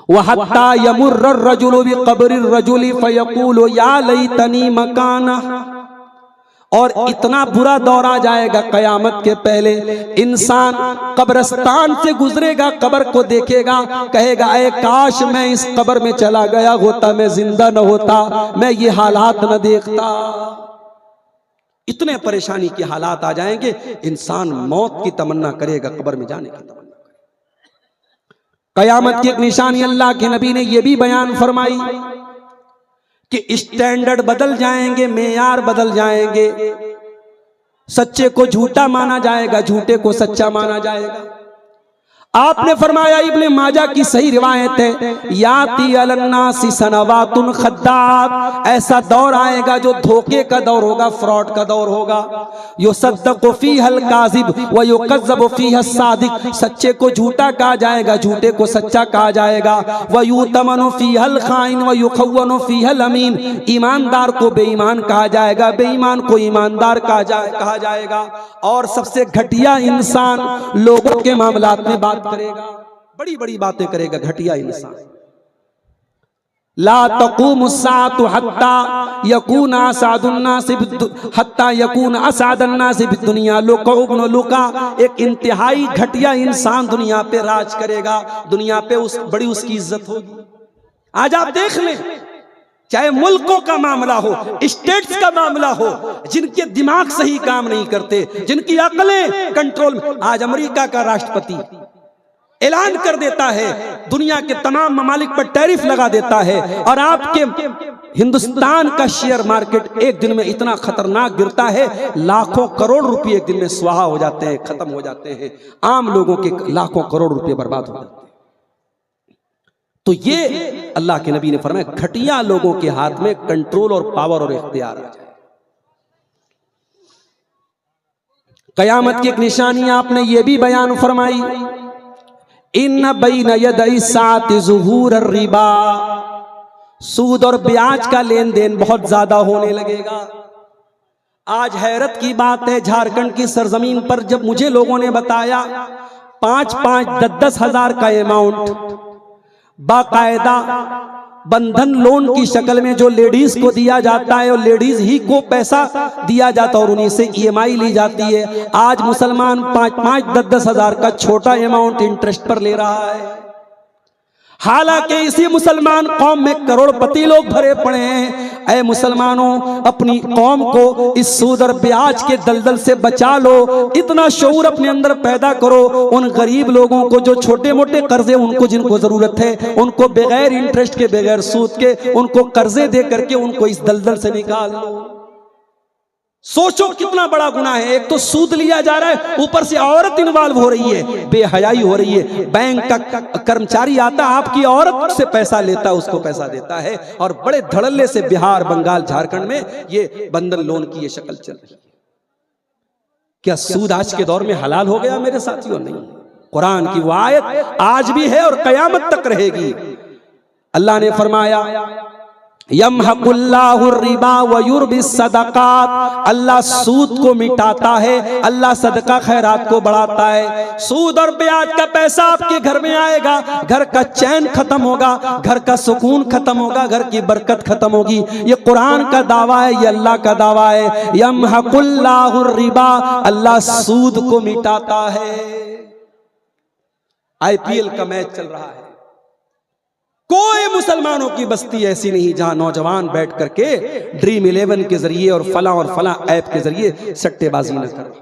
वहत्ता यमुर्र रजुलु बिक़ब्रि रजुलि फयक़ूलु या लैतनी मकाना, और इतना बुरा दौर आ जाएगा कयामत के पहले, इंसान कब्रिस्तान से गुजरेगा, कब्र को देखेगा, कहेगा ऐ काश मैं इस कब्र में चला गया होता, मैं जिंदा न होता, मैं ये हालात न देखता। इतने परेशानी के हालात आ जाएंगे, इंसान मौत की तमन्ना करेगा, कब्र में जाने की तमन्ना करेगा। कयामत की एक निशानी अल्लाह के नबी ने यह भी बयान फरमाई कि स्टैंडर्ड बदल जाएंगे, मेयार बदल जाएंगे, सच्चे को झूठा माना जाएगा, झूठे को सच्चा माना जाएगा। आपने फरमाया, इब्ने माजा की सही रिवायत है, याती अलन्नासी सनवातुन खद्दाब, ऐसा दौर आएगा जो धोखे का दौर होगा, फ्रॉड का दौर होगा। युसद्दक़ु फ़ीहल काज़िब व युकज़्ज़बु फ़ीहस सादिक़, सच्चे को झूठा कहा जाएगा, झूठे को सच्चा कहा जाएगा। व युतमनु फ़ीहल ख़ाइन व युख़व्वनु फ़ीहल अमीन, ईमानदार को बेईमान कहा जाएगा, बेईमान को ईमानदार कहा जाएगा। और सबसे घटिया इंसान लोगों के मामलात में बात करेगा, बड़ी बड़ी बातें करेगा, घटिया इंसान। ला तक़ूमु अस्साअतु हत्ता यकून असादुन्नासि बिद्दुनिया लुक़ा लुक़ा, एक इंतहाई घटिया इंसान दुनिया पे राज करेगा, दुनिया पे बड़ी उसकी इज्जत होगी। आज आप देख लें, चाहे मुल्कों का मामला हो, स्टेट्स का मामला हो, जिनके दिमाग सही काम नहीं करते, जिनकी अकलें कंट्रोल में, आज अमेरिका का राष्ट्रपति ऐलान कर देता है, दुनिया के तमाम ममालिक पर टैरिफ लगा देता है, और आपके हिंदुस्तान का शेयर मार्केट एक दिन में इतना खतरनाक गिरता है, लाखों करोड़ रुपए एक दिन में स्वाहा हो जाते हैं, खत्म हो जाते हैं, आम लोगों के लाखों करोड़ रुपए बर्बाद हो जाते हैं। तो ये अल्लाह के नबी ने फरमाया, घटिया लोगों के हाथ में कंट्रोल और पावर और इख्तियार आ जाए। कयामत की एक निशानी आपने ये भी बयान फरमाई, इन्न बैन यदै साति ज़ुहूर रिबा, सूद और ब्याज का लेन देन बहुत ज्यादा होने लगेगा। आज हैरत की बात है, झारखंड की सरजमीन पर जब मुझे लोगों ने बताया 5-5, 10-10 हजार का अमाउंट बाकायदा बंधन लोन की शक्ल में जो लेडीज को दिया जाता है, और लेडीज ही को पैसा दिया जाता है और उन्हीं से EMI ली जाती है। आज मुसलमान 5-5, 10-10 हजार का छोटा अमाउंट इंटरेस्ट पर ले रहा है, हालांकि इसी मुसलमान कौम में करोड़पति लोग भरे पड़े हैं। ऐ मुसलमानों, अपनी कौम को इस सूद और ब्याज के दलदल से बचा लो, इतना शऊर अपने अंदर पैदा करो। उन गरीब लोगों को जो छोटे मोटे कर्जे, उनको जिनको जरूरत है, उनको बगैर इंटरेस्ट के, बगैर सूद के, उनको कर्जे दे करके उनको इस दलदल से निकाल लो। सोचो कितना बड़ा गुनाह है, एक तो सूद लिया जा रहा है, ऊपर से औरत इन्वॉल्व हो रही है, बेहयाई हो रही है। बैंक का कर्मचारी आता, आपकी औरत से पैसा लेता, उसको पैसा देता है, और बड़े धड़ल्ले से बिहार, बंगाल, झारखंड में ये बंधन लोन की ये शक्ल चल रही है। क्या सूद आज के दौर में हलाल हो गया मेरे साथियों? नहीं, कुरान की वो आयत आज भी है और कयामत तक रहेगी। अल्लाह ने फरमाया, यमहकुल्लाहु रिबा व युर्बिस सदकात, अल्लाह सूद को मिटाता है, अल्लाह सदका खैरात को बढ़ाता है। सूद और ब्याज का पैसा आपके घर में आएगा, घर का चैन खत्म होगा, घर का सुकून खत्म होगा, घर की बरकत खत्म होगी। ये कुरान का दावा है, ये अल्लाह का दावा है। यमहकुल्लाहु रिबा, अल्लाह सूद को मिटाता है। IPL का मैच चल रहा है, कोई मुसलमानों की बस्ती ऐसी नहीं जहां नौजवान बैठ करके ड्रीम 11 के जरिए और फला ऐप के जरिए सट्टेबाजी न कर।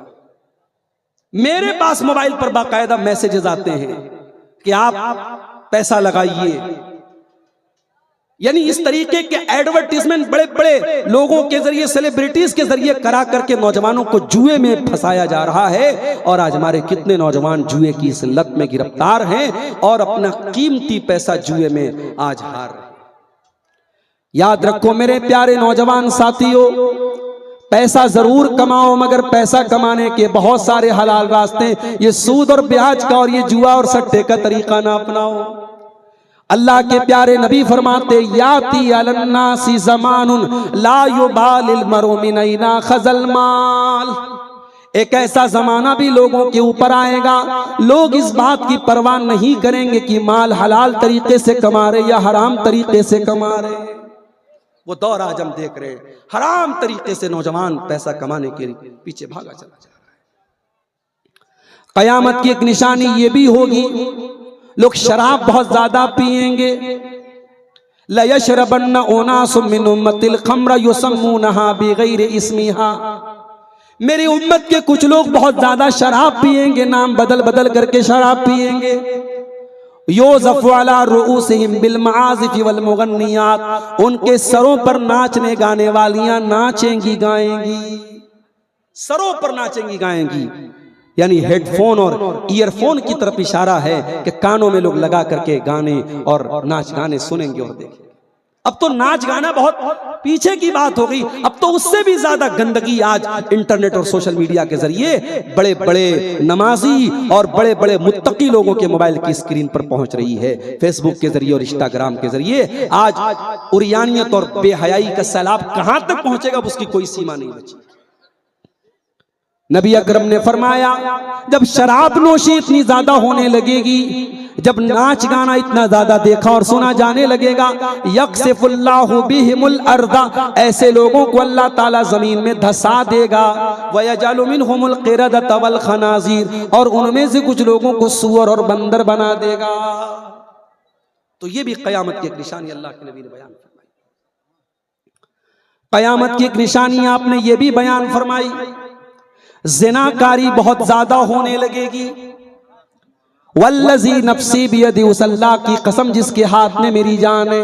मेरे पास मोबाइल पर बाकायदा मैसेजेस आते हैं कि आप पैसा लगाइए, यानी इस तरीके के एडवर्टीजमेंट बड़े बड़े लोगों के जरिए, सेलिब्रिटीज के जरिए करा करके नौजवानों को जुए में फंसाया जा रहा है। और आज हमारे कितने नौजवान जुए की इस लत में गिरफ्तार हैं और अपना कीमती पैसा जुए में आज हार रहे हैं। याद रखो मेरे प्यारे नौजवान साथियों, पैसा जरूर कमाओ, मगर पैसा कमाने के बहुत सारे हलाल रास्ते, ये सूद और ब्याज का और ये जुआ और सट्टे का तरीका ना अपनाओ। अल्लाह के प्यारे नबी फरमाते, याती अलन्नासी ज़मानुन ला युबालिल मरउ मिन ऐना खज़ल माल, एक ऐसा जमाना भी लोगों के ऊपर आएगा, लोग इस बात की परवाह नहीं करेंगे कि माल हलाल तरीके से कमा रहे या हराम तरीके से कमा रहे। वो दौर आज हम देख रहे हैं। हराम तरीके से नौजवान पैसा कमाने के पीछे भागा चला जा रहा है। कयामत की एक निशानी ये भी होगी, लोग शराब बहुत ज्यादा पिएंगे। लयशरबन्न उनासुम मिन उम्मतिल खम्र युसम्मुनहा बिगैरि इस्मिहा। मेरी उम्मत के कुछ लोग बहुत ज्यादा शराब पिएंगे, नाम बदल बदल करके शराब पिएंगे। योज़फ़ु अला रुऊसिहिम बिल मआज़िफ़ि वल मुग़न्नियात। उनके सरों पर नाचने गाने वालियां नाचेंगी गाएंगी, सरों पर नाचेंगी गाएंगी। यानी हेडफोन और ईयरफोन की तरफ इशारा है कि कानों में लोग लगा करके गाने और नाच गाने सुनेंगे और देखेंगे। अब तो नाच गाना बहुत पीछे की बात हो गई, अब तो उससे भी ज्यादा गंदगी आज इंटरनेट और सोशल मीडिया के जरिए बड़े बड़े नमाजी और बड़े बड़े मुत्तकी लोगों के मोबाइल की स्क्रीन पर पहुंच रही है। फेसबुक के जरिए और इंस्टाग्राम के जरिए आज उरियानियत और बेहयाई का सैलाब कहां तक पहुंचेगा उसकी कोई सीमा नहीं बची। नबी अकरम ने फरमाया, जब शराब नोशी इतनी ज्यादा होने लगेगी, जब नाच गाना इतना ज्यादा देखा और सुना जाने लगेगा, यक्सिफुल्लाहु बिहिमुल अर्दा, ऐसे लोगों को अल्लाह ताला जमीन में धसा देगा। वयजअलु मिनहुमुल क़िरदता वल खनाज़ीर, और उनमें से कुछ लोगों को सूअर और बंदर बना देगा। तो ये भी कयामत की एक निशानी अल्लाह के नबी ने बयान फरमाई। कयामत की एक निशानी आपने ये भी बयान फरमाई, ज़िनाकारी बहुत ज्यादा होने लगेगी। वल्लज़ी नफ्सी बियदी, उस अल्लाह की कसम जिसके हाथ में मेरी जान है,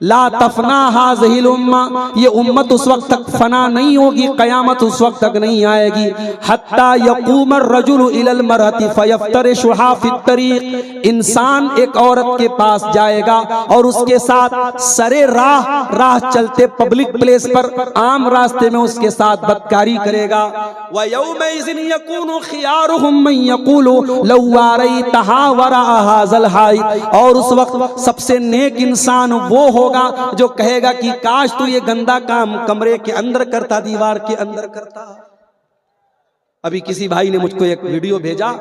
ला तफना हाज़िहिल उम्मा, ये उम्मत उस वक्त तक फना नहीं होगी, कयामत उस वक्त तक नहीं आएगी। हत्ता यक़ूम अर्रजुलु इलल मरअति फयफ्तरिशुहा फित तरीक़, इंसान एक औरत के पास जाएगा और उसके साथ सरे राह चलते पब्लिक प्लेस पर आम रास्ते में उसके साथ बदकारी करेगा। व यौमइज़िन यकूनु खियारुहुम मन यक़ूलु लौ अरैतहा वराअ हाज़ल हाइत, और उस वक्त सबसे नेक इंसान वो होगा जो कहेगा कि काश तू ये गंदा काम कमरे के अंदर करता, दीवार के अंदर करता। अभी किसी भाई ने मुझको एक वीडियो भेजा,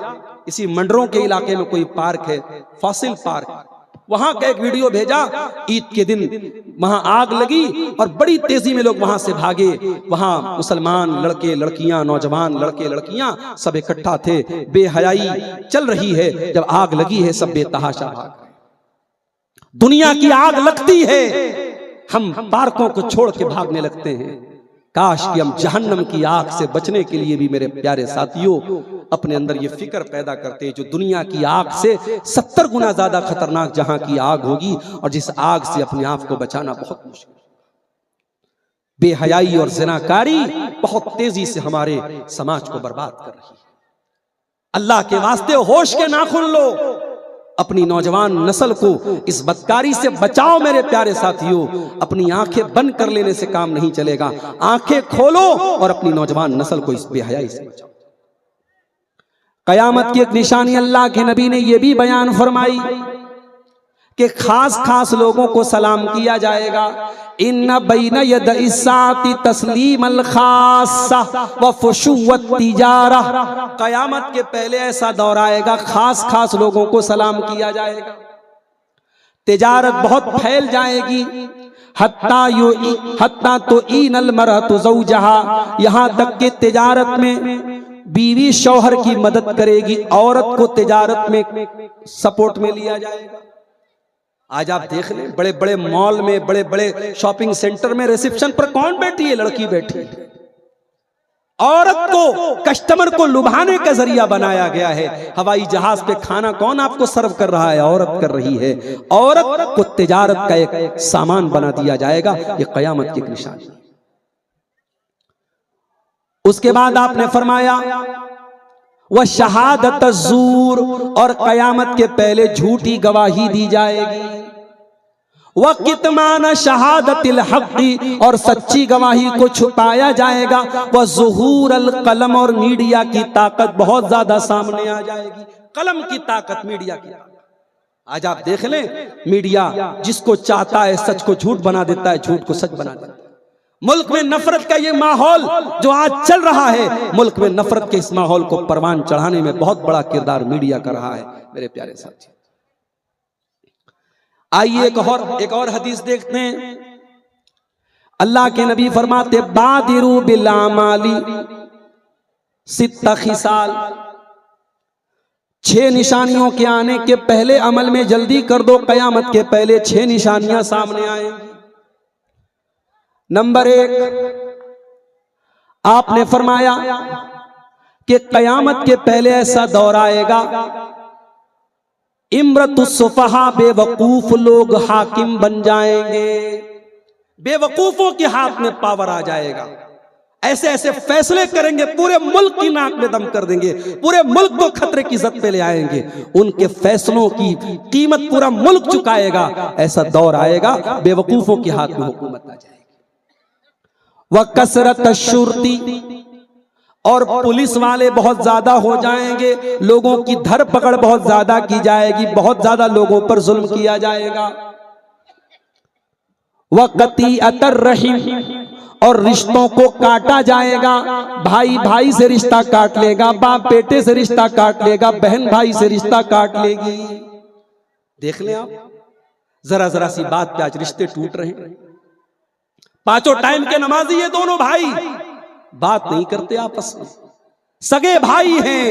इसी मंडरों के इलाके में कोई पार्क है, फॉसिल पार्क, वहां का एक वीडियो भेजा। ईद के दिन वहां आग लगी और बड़ी तेजी में लोग वहां से भागे। वहां मुसलमान लड़के लड़कियां, नौजवान लड़के लड़कियां सब इकट्ठा थे। बेहयाई चल रही है, जब आग लगी है सब बेतहाशा भाग। दुनिया की आग लगती है, हम पार्कों को छोड़ के भागने लगते हैं। काश कि हम जहन्नम की आग से बचने के लिए भी मेरे प्यारे साथियों अपने अंदर ये फिक्र पैदा करते हैं, जो दुनिया की आग से 70 गुना ज्यादा खतरनाक जहां की आग होगी, और जिस आग से अपने आप को बचाना बहुत मुश्किल। बेहयाई और ज़िनाकारी बहुत तेजी से हमारे समाज को बर्बाद कर रही है। अल्लाह के वास्ते होश के नाखून लो, अपनी नौजवान नस्ल को इस बदकारी से बचाओ मेरे प्यारे साथियों। अपनी आंखें बंद कर लेने से काम नहीं चलेगा, आंखें खोलो और अपनी नौजवान नस्ल को इस बेहयाई से बचाओ। कयामत की एक निशानी अल्लाह के नबी ने यह भी बयान फरमाई कि खास खास लोगों को सलाम किया जाएगा। इन्ना बैना यदइस्साति तस्लीमल खासा व फुशुवत तिजारा, कयामत के पहले ऐसा दौर आएगा, खास खास लोगों को सलाम किया जाएगा। तिजारत बहुत फैल जाएगी। हत्ता तो ईनल मरअतु ज़ौजहा, यहां तक कि तिजारत में बीवी शौहर की मदद करेगी, औरत को तिजारत में सपोर्ट में लिया जाएगा। आज आप देख लें, बड़े बड़े मॉल में, बड़े बड़े शॉपिंग सेंटर में रिसेप्शन पर कौन बैठी है? लड़की बैठी है। औरत को, कस्टमर को लुभाने का जरिया बनाया गया है। हवाई जहाज पे खाना कौन आपको सर्व कर रहा है? औरत कर रही है। औरत को तिजारत का एक सामान बना दिया जाएगा। ये कयामत की निशानी। उसके बाद आपने फरमाया वह शहादत ज़ूर, और कयामत के पहले झूठी गवाही दी जाएगी। वह कितमान शहादतिल हक़ी, और सच्ची गवाही को छुपाया जाएगा। वह ज़ुहूर अल कलम, और मीडिया की ताकत बहुत ज्यादा सामने आ जाएगी। कलम की ताकत, मीडिया की ताकत। आज आप देख लें, मीडिया जिसको चाहता है सच को झूठ बना देता है, झूठ को सच बना देता है। मुल्क में नफरत का ये माहौल जो आज चल रहा है, मुल्क में नफरत के इस माहौल को परवान चढ़ाने में बहुत बड़ा किरदार मीडिया कर रहा है मेरे प्यारे साथी। आइए एक और हदीस देखते हैं। अल्लाह के नबी फरमाते बादिरू बिल आमाली सित्ता खिसाल, 6 निशानियों के आने के पहले अमल में जल्दी कर दो, कयामत के पहले 6 निशानियां सामने आएंगी। नंबर 1, आपने फरमाया कि कयामत के पहले ऐसा दौर आएगा, इम्रतुस्सुफहा, बेवकूफ लोग हाकिम बन जाएंगे, बेवकूफों के हाथ में पावर आ जाएगा, ऐसे ऐसे फैसले करेंगे, पूरे मुल्क की नाक में दम कर देंगे, पूरे मुल्क को खतरे की जद पे ले आएंगे, उनके फैसलों की कीमत पूरा मुल्क चुकाएगा। ऐसा दौर आएगा, बेवकूफों के हाथ में हुकूमत आ जाएगी। वह कसरत शुर्ती, और पुलिस वाले बहुत ज्यादा हो जाएंगे, लोगों की धरपकड़ बहुत ज्यादा की जाएगी, बहुत ज्यादा लोगों पर जुल्म किया जाएगा। वह कतीअतर रहीम, और रिश्तों को काटा जाएगा, भाई भाई से रिश्ता काट लेगा, बाप बेटे से रिश्ता काट लेगा, बहन भाई से रिश्ता काट लेगी। देख लें आप, जरा जरा सी बात पे आज रिश्ते टूट रहे हैं। 5 टाइम के नमाजी ये दोनों भाई बात नहीं करते आपस में, सगे भाई हैं,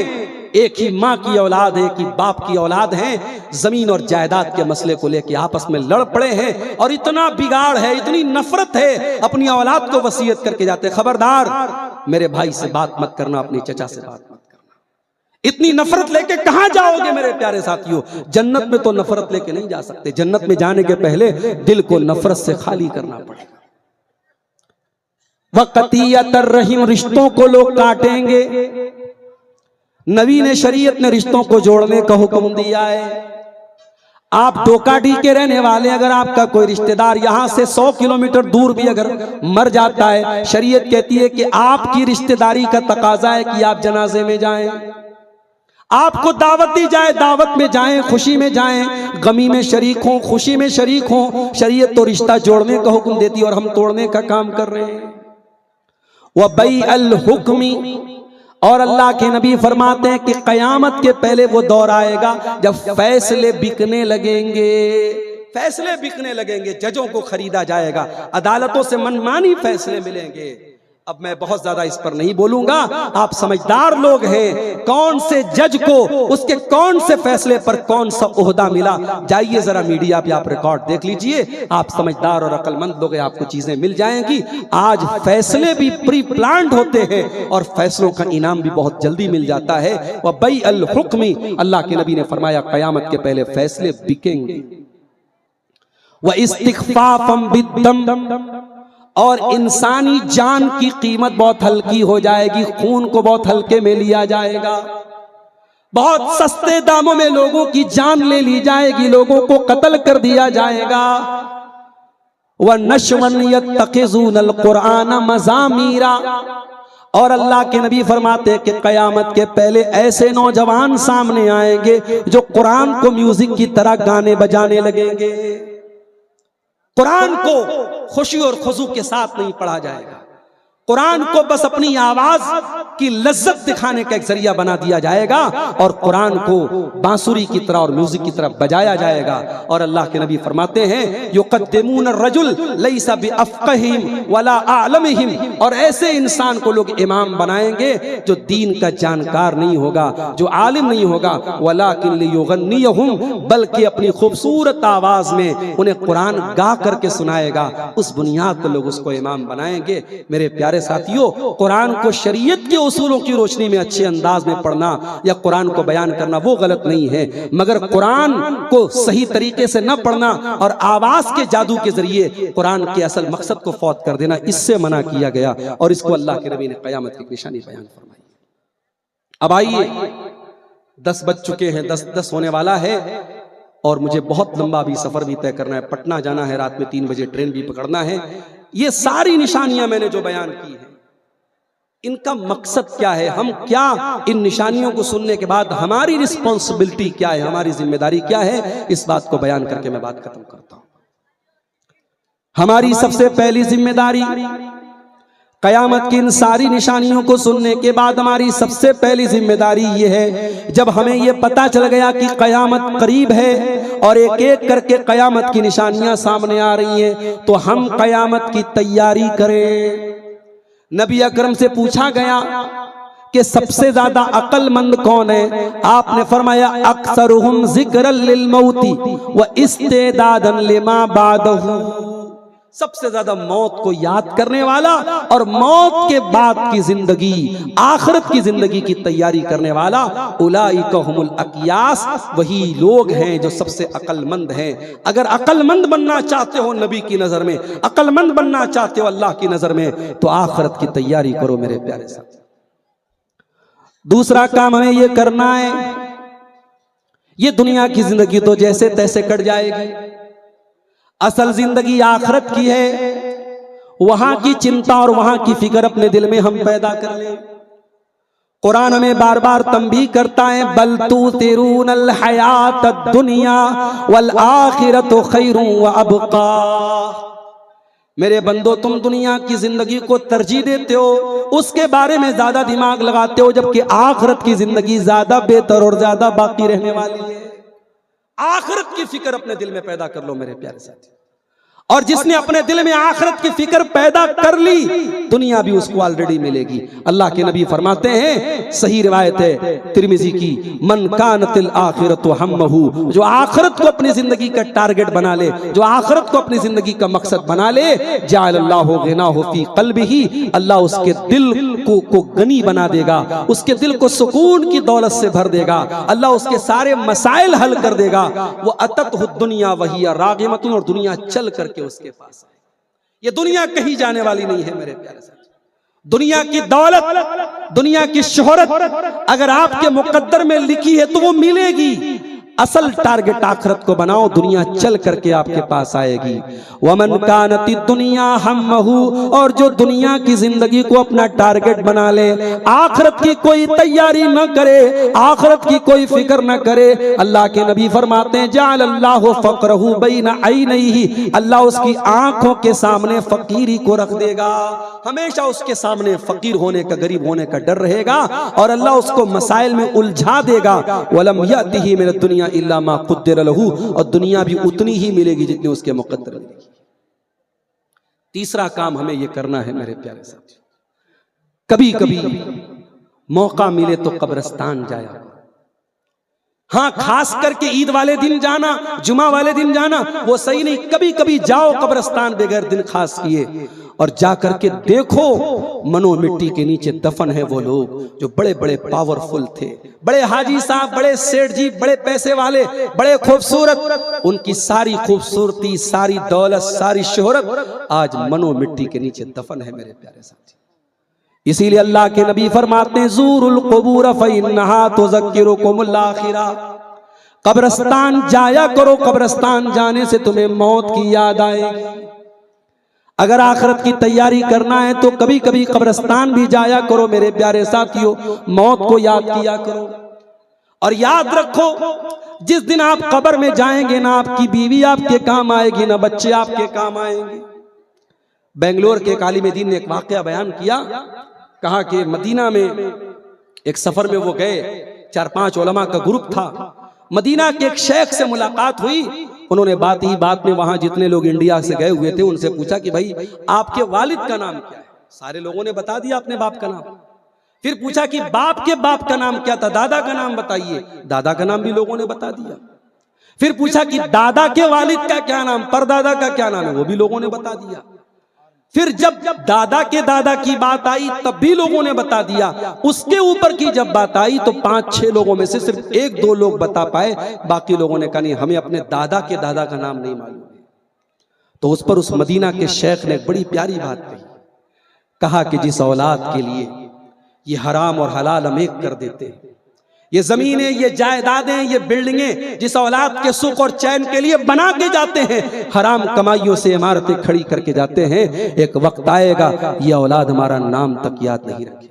एक ही माँ की औलाद है, एक ही बाप की औलाद है, जमीन और जायदाद के मसले को लेकर आपस में लड़ पड़े हैं, और इतना बिगाड़ है, इतनी नफरत है, अपनी औलाद को वसीयत करके जाते, खबरदार मेरे भाई से बात मत करना, अपने चचा से बात मत करना। इतनी नफरत लेके कहां जाओगे मेरे प्यारे साथियों? जन्नत में तो नफरत लेके नहीं जा सकते, जन्नत में जाने के पहले दिल को नफरत से खाली करना पड़ेगा। वक़तियतर रहीम, रिश्तों को लोग काटेंगे। नबी ने, शरीयत ने रिश्तों को जोड़ने का हुक्म दिया है। आप डोकाडी के रहने वाले, अगर आपका कोई रिश्तेदार यहां से 100 किलोमीटर दूर भी अगर मर जाता है, शरीयत कहती है कि आपकी रिश्तेदारी का तकाजा है कि आप जनाजे में जाएं, आपको दावत दी जाए, दावत में जाएं, खुशी में जाएं, गमी में शरीक हों, खुशी में शरीक हों। शरीयत तो रिश्ता जोड़ने का हुक्म देती है और हम तोड़ने का काम कर रहे हैं। वह बई अल हुक्मी, और अल्लाह के नबी फरमाते हैं कि कयामत के पहले वो दौर आएगा जब फैसले बिकने लगेंगे, फैसले बिकने लगेंगे, जजों को खरीदा जाएगा, अदालतों से मनमानी फैसले मिलेंगे। अब मैं बहुत ज्यादा इस पर नहीं बोलूंगा, आप समझदार लोग हैं, कौन से जज को उसके कौन से फैसले पर कौन सा ओहदा मिला, जाइए जरा मीडिया पे आप रिकॉर्ड देख लीजिए, आप समझदार और अक्लमंद लोग हैं, आपको चीजें मिल जाएंगी। आज फैसले भी प्री प्लान्ड होते हैं और फैसलों का इनाम भी बहुत जल्दी मिल जाता है। वह बई अल हुक्मी, अल्लाह के नबी ने फरमाया कयामत के पहले फैसले बिकेंगे। वह इस्तिग़फ़ाफ़म बिद्दम, और इंसानी जान की कीमत बहुत हल्की हो जाएगी, खून को बहुत हल्के में लिया जाएगा, बहुत सस्ते दामों में लोगों की जान ले ली जाएगी, लोगों को कत्ल कर दिया जाएगा। व नश्वन यत्तखिज़ूनल कुरआन मज़ामीरा, और अल्लाह के नबी फरमाते हैं कि कयामत के पहले ऐसे नौजवान सामने आएंगे जो कुरान को म्यूजिक की तरह गाने बजाने लगेंगे। कुरान को खुशी और खुशू के साथ नहीं पढ़ा जाएगा, कुरान को बस अपनी आवाज की लज्जत दिखाने का एक जरिया बना दिया जाएगा, और कुरान को बांसुरी की तरह और म्यूजिक की तरह बजाया जाएगा। और अल्लाह के नबी फरमाते हैं युक़द्दिमून अर्रजुल लैसा बिअफ़क़हिम वला अअलमिहिम, और ऐसे इंसान को लोग इमाम बनाएंगे जो दीन का जानकार नहीं होगा, जो आलिम नहीं होगा, वलाकिन लियुग़न्नियहुम, बल्कि अपनी खूबसूरत आवाज में उन्हें कुरान गा करके सुनाएगा। उस बुनियाद पर लोग उसको इमाम बनाएंगे। मेरे प्यारे साथियों, कुरान को शरीयत के उसूलों की रोशनी में अच्छे अंदाज में पढ़ना या कुरान को बयान करना वो गलत नहीं है, मगर कुरान को सही तरीके से न पढ़ना और आवाज के जादू के जरिए कुरान के असल मकसद को फौत कर देना, इससे मना किया गया, और इसको अल्लाह के नबी ने क़यामत की निशानी बयान फरमाई। अब आइए, 10 बज चुके हैं, 10 होने वाला है, और मुझे बहुत लंबा भी सफर भी तय करना है, पटना जाना है, रात में 3 बजे ट्रेन भी पकड़ना है। ये सारी निशानियां मैंने जो बयान की है, इनका मकसद क्या है, हम क्या इन निशानियों को सुनने के बाद हमारी रिस्पॉन्सिबिलिटी क्या है, हमारी जिम्मेदारी क्या है, इस बात को बयान करके मैं बात खत्म करता हूं। हमारी सबसे पहली जिम्मेदारी क़यामत की इन सारी निशानियों को सुनने के बाद हमारी सबसे पहली जिम्मेदारी ये है, जब हमें ये पता चल गया कि क़यामत करीब है और एक एक करके क़यामत की निशानियां सामने आ रही हैं, तो हम क़यामत की तैयारी करें। नबी अकरम से पूछा गया कि सबसे ज्यादा अक्लमंद कौन है? आपने फरमाया अक्सरुहुम ज़िक्रन लिल मौती व इस्तेदादन लिमा बादहू। सबसे ज्यादा मौत को याद करने वाला और मौत के बाद की जिंदगी, आखिरत की जिंदगी की तैयारी करने वाला, उलाइका हुमुल अकियास, वही लोग हैं जो सबसे अक्लमंद हैं। अगर अक्लमंद बनना चाहते हो नबी की नजर में, अक्लमंद बनना चाहते हो अल्लाह की नजर में, तो आखिरत की तैयारी करो मेरे प्यारे साथी। दूसरा काम हमें यह करना है, ये दुनिया की जिंदगी तो जैसे तैसे कट जाएगी, असल जिंदगी आखिरत की है। वहां की चिंता और वहां की फिक्र अपने दिल में हम पैदा कर लें। कुरान हमें बार बार तंबीह करता है, बल तुसिरूनल हयातद दुनिया वल आखिरतु खैरुन व अबका। मेरे बंदो, तुम दुनिया की जिंदगी को तरजीह देते हो, उसके बारे में ज्यादा दिमाग लगाते हो, जबकि आखिरत की जिंदगी ज्यादा बेहतर और ज्यादा बाकी रहने वाली है। आखिरत की फिक्र अपने दिल में पैदा कर लो मेरे प्यारे साथी। और जिसने अपने दिल में आखिरत की फिक्र पैदा कर ली, दुनिया भी उसको ऑलरेडी मिलेगी। अल्लाह के नबी फरमाते हैं, सही रिवायत है तिरमिजी की, मन कानतिल आखिरतु हम्महु, जो आखिरत को अपनी जिंदगी का टारगेट बना ले, जो आखिरत को अपनी जिंदगी का मकसद बना ले, जअलल्लाहु गिनाहु फी क़ल्बिही, अल्लाह उसके दिल को गनी बना देगा, उसके दिल को सुकून की दौलत से भर देगा, अल्लाह उसके सारे मसाइल हल कर देगा। वो अततहु दुनिया वहिया रागिमतुन, और दुनिया चल करके उसके पास आए। ये दुनिया कहीं जाने वाली नहीं है मेरे प्यारे साथी। दुनिया की दौलत, दुनिया की शोहरत अगर आपके मुकद्दर में लिखी है तो वो मिलेगी। असल टारगेट आखिरत को बनाओ, दुनिया चल करके आपके पास आएगी। वमन कानति दुनिया हम्महु, और जो दुनिया की जिंदगी को अपना टारगेट बना ले, आखिरत की कोई तैयारी न करे, आखिरत की कोई फिक्र न करे, अल्लाह के नबी फरमाते हैं जअलल्लाहु फ़क़रहु बैना ऐनैहि, अल्लाह उसकी आंखों के सामने फकीरी को रख देगा। हमेशा उसके सामने फकीर होने का, गरीब होने का डर रहेगा, और अल्लाह उसको मसाइल में उलझा देगा। वलम यातिही मिन दुनिया इल्ला मा क़ुद्दिर लहू, और दुनिया भी उतनी ही मिलेगी जितनी उसके मुक़द्दर मिलेगी। तीसरा काम हमें यह करना है मेरे प्यारे साथी, कभी कभी मौका मिले तो कब्रिस्तान जाया। हाँ, खास करके ईद वाले दिन जाना, जुमा वाले दिन जाना वो सही नहीं, कभी कभी जाओ कब्रिस्तान बगैर दिन खास किए, और जाकर के देखो मनो मिट्टी के नीचे दफन है वो लोग जो बड़े बड़े पावरफुल थे, बड़े हाजी साहब, बड़े सेठ जी, बड़े पैसे वाले, बड़े खूबसूरत, उनकी सारी खूबसूरती, सारी दौलत, सारी शोहरत आज मनो मिट्टी के नीचे दफन है मेरे प्यारे साथी। इसीलिए अल्लाह के नबी फरमाते हैं ज़ूरुल क़ुबूर फ़इन्नहा तुज़क्किरुकुमुल आखिरा, कब्रिस्तान जाया करो, कब्रिस्तान जाने से तुम्हें मौत की याद आएगी। अगर आखिरत की तैयारी करना है तो कभी कभी कब्रिस्तान भी जाया करो मेरे प्यारे साथियों, मौत को याद किया करो। और याद रखो, जिस दिन आप कब्र में जाएंगे ना आपकी बीवी आपके काम आएगी, ना बच्चे आपके काम आएंगे। बेंगलोर के एक आलिम दीन ने एक वाकया बयान किया, कहा कि मदीना में एक सफर में वो गए, 4-5 उलमा का ग्रुप था। मदीना के एक शेख से मुलाकात हुई, उन्होंने बात ही बात में वहां जितने लोग इंडिया से गए हुए थे उनसे पूछा कि भाई आपके वालिद का नाम क्या है? सारे लोगों ने बता दिया अपने बाप का नाम। फिर पूछा कि बाप के बाप का नाम क्या था? दादा का नाम बताइए। दादा का नाम भी लोगों ने बता दिया। फिर पूछा कि दादा के वालिद का क्या नाम, परदादा का क्या नाम है? वो भी लोगों ने बता दिया। फिर जब दादा के दादा की बात आई तब भी लोगों ने बता दिया। उसके ऊपर की जब बात आई तो 5-6 लोगों में से सिर्फ 1-2 लोग बता पाए, बाकी लोगों ने कहा नहीं हमें अपने दादा के दादा का नाम नहीं मालूम। तो उस पर उस मदीना के शेख ने बड़ी प्यारी बात कही, कहा कि जिस औलाद के लिए ये हराम और हलाल हम एक कर देते हैं, ये जमीनें, ये जायदादें, ये बिल्डिंगें जिस औलाद के सुख और चैन के लिए बना के जाते हैं, हराम कमाइयों से इमारतें खड़ी करके जाते हैं, एक वक्त आएगा ये औलाद हमारा नाम तक याद नहीं रखेगी।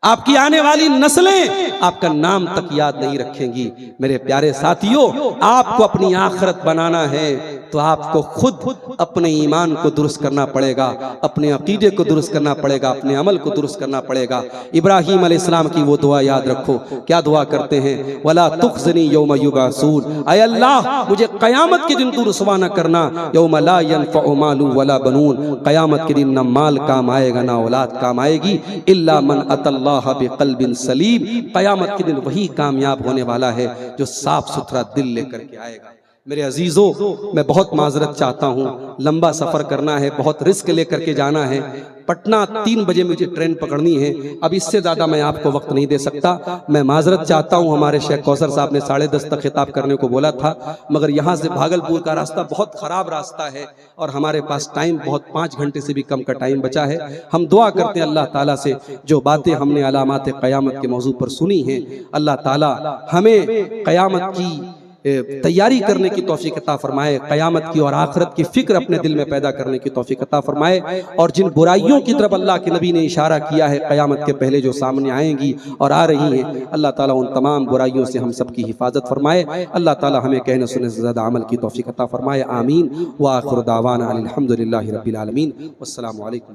आपकी आने वाली नस्लें आपका नाम तक याद नहीं रखेंगी। मेरे प्यारे साथियों, आपको अपनी आखिरत बनाना है, तो आपको खुद अपने ईमान को दुरुस्त करना पड़ेगा, अपने अकीदे को दुरुस्त करना पड़ेगा, अपने अमल को दुरुस्त करना पड़ेगा। इब्राहीम अलैहिस्सलाम की वो दुआ याद रखो, क्या दुआ करते हैं, वला तुखज़नी यौम युबअसून, ऐ अल्लाह मुझे क़यामत के दिन तू रुसवा न करना, यौम ला यनफ़उ मालुन वला बनून, क़यामत के दिन न माल काम आएगा ना औलाद काम आएगी, इल्ला मन अतल्लाह बिक़ल्बिन सलीम, क़यामत के दिन वही कामयाब होने वाला है जो साफ सुथरा दिल लेकर के आएगा। मेरे अजीज़ों, मैं बहुत माजरत चाहता हूँ, लंबा सफ़र करना है, बहुत रिस्क लेकर के जाना है। पटना 3 बजे मुझे ट्रेन पकड़नी है, अब इससे ज़्यादा मैं आपको वक्त नहीं दे सकता। मैं माजरत चाहता हूँ, हमारे शेख कौसर साहब ने 10:30 तक खिताब करने को बोला था, मगर यहाँ से भागलपुर का रास्ता बहुत ख़राब रास्ता है और हमारे पास टाइम बहुत 5 घंटे से भी कम का टाइम बचा है। हम दुआ करते हैं अल्लाह ताला से, जो बातें हमने अलामात क़यामत के मौजू पर सुनी हैं, अल्लाह ताला हमें क़यामत की तैयारी करने की तौफीक अता फरमाए, क़यामत की और आखिरत की फ़िक्र अपने दिल में पैदा करने की तौफीक अता फरमाए। और जिन बुराइयों की तरफ अल्लाह के नबी ने इशारा किया है क़यामत के पहले जो सामने आएंगी और आ रही हैं, अल्लाह ताला उन तमाम बुराइयों से हम सब की हिफाजत फरमाए। अल्लाह ताला हमें कहने सुनने से ज़्यादा अमल की तौफीक अता फरमाए। आमीन व आखिर दावाना अनिल हम्दुलिल्लाहि रब्बिल आलमीन। वस्सलामु अलैकुम।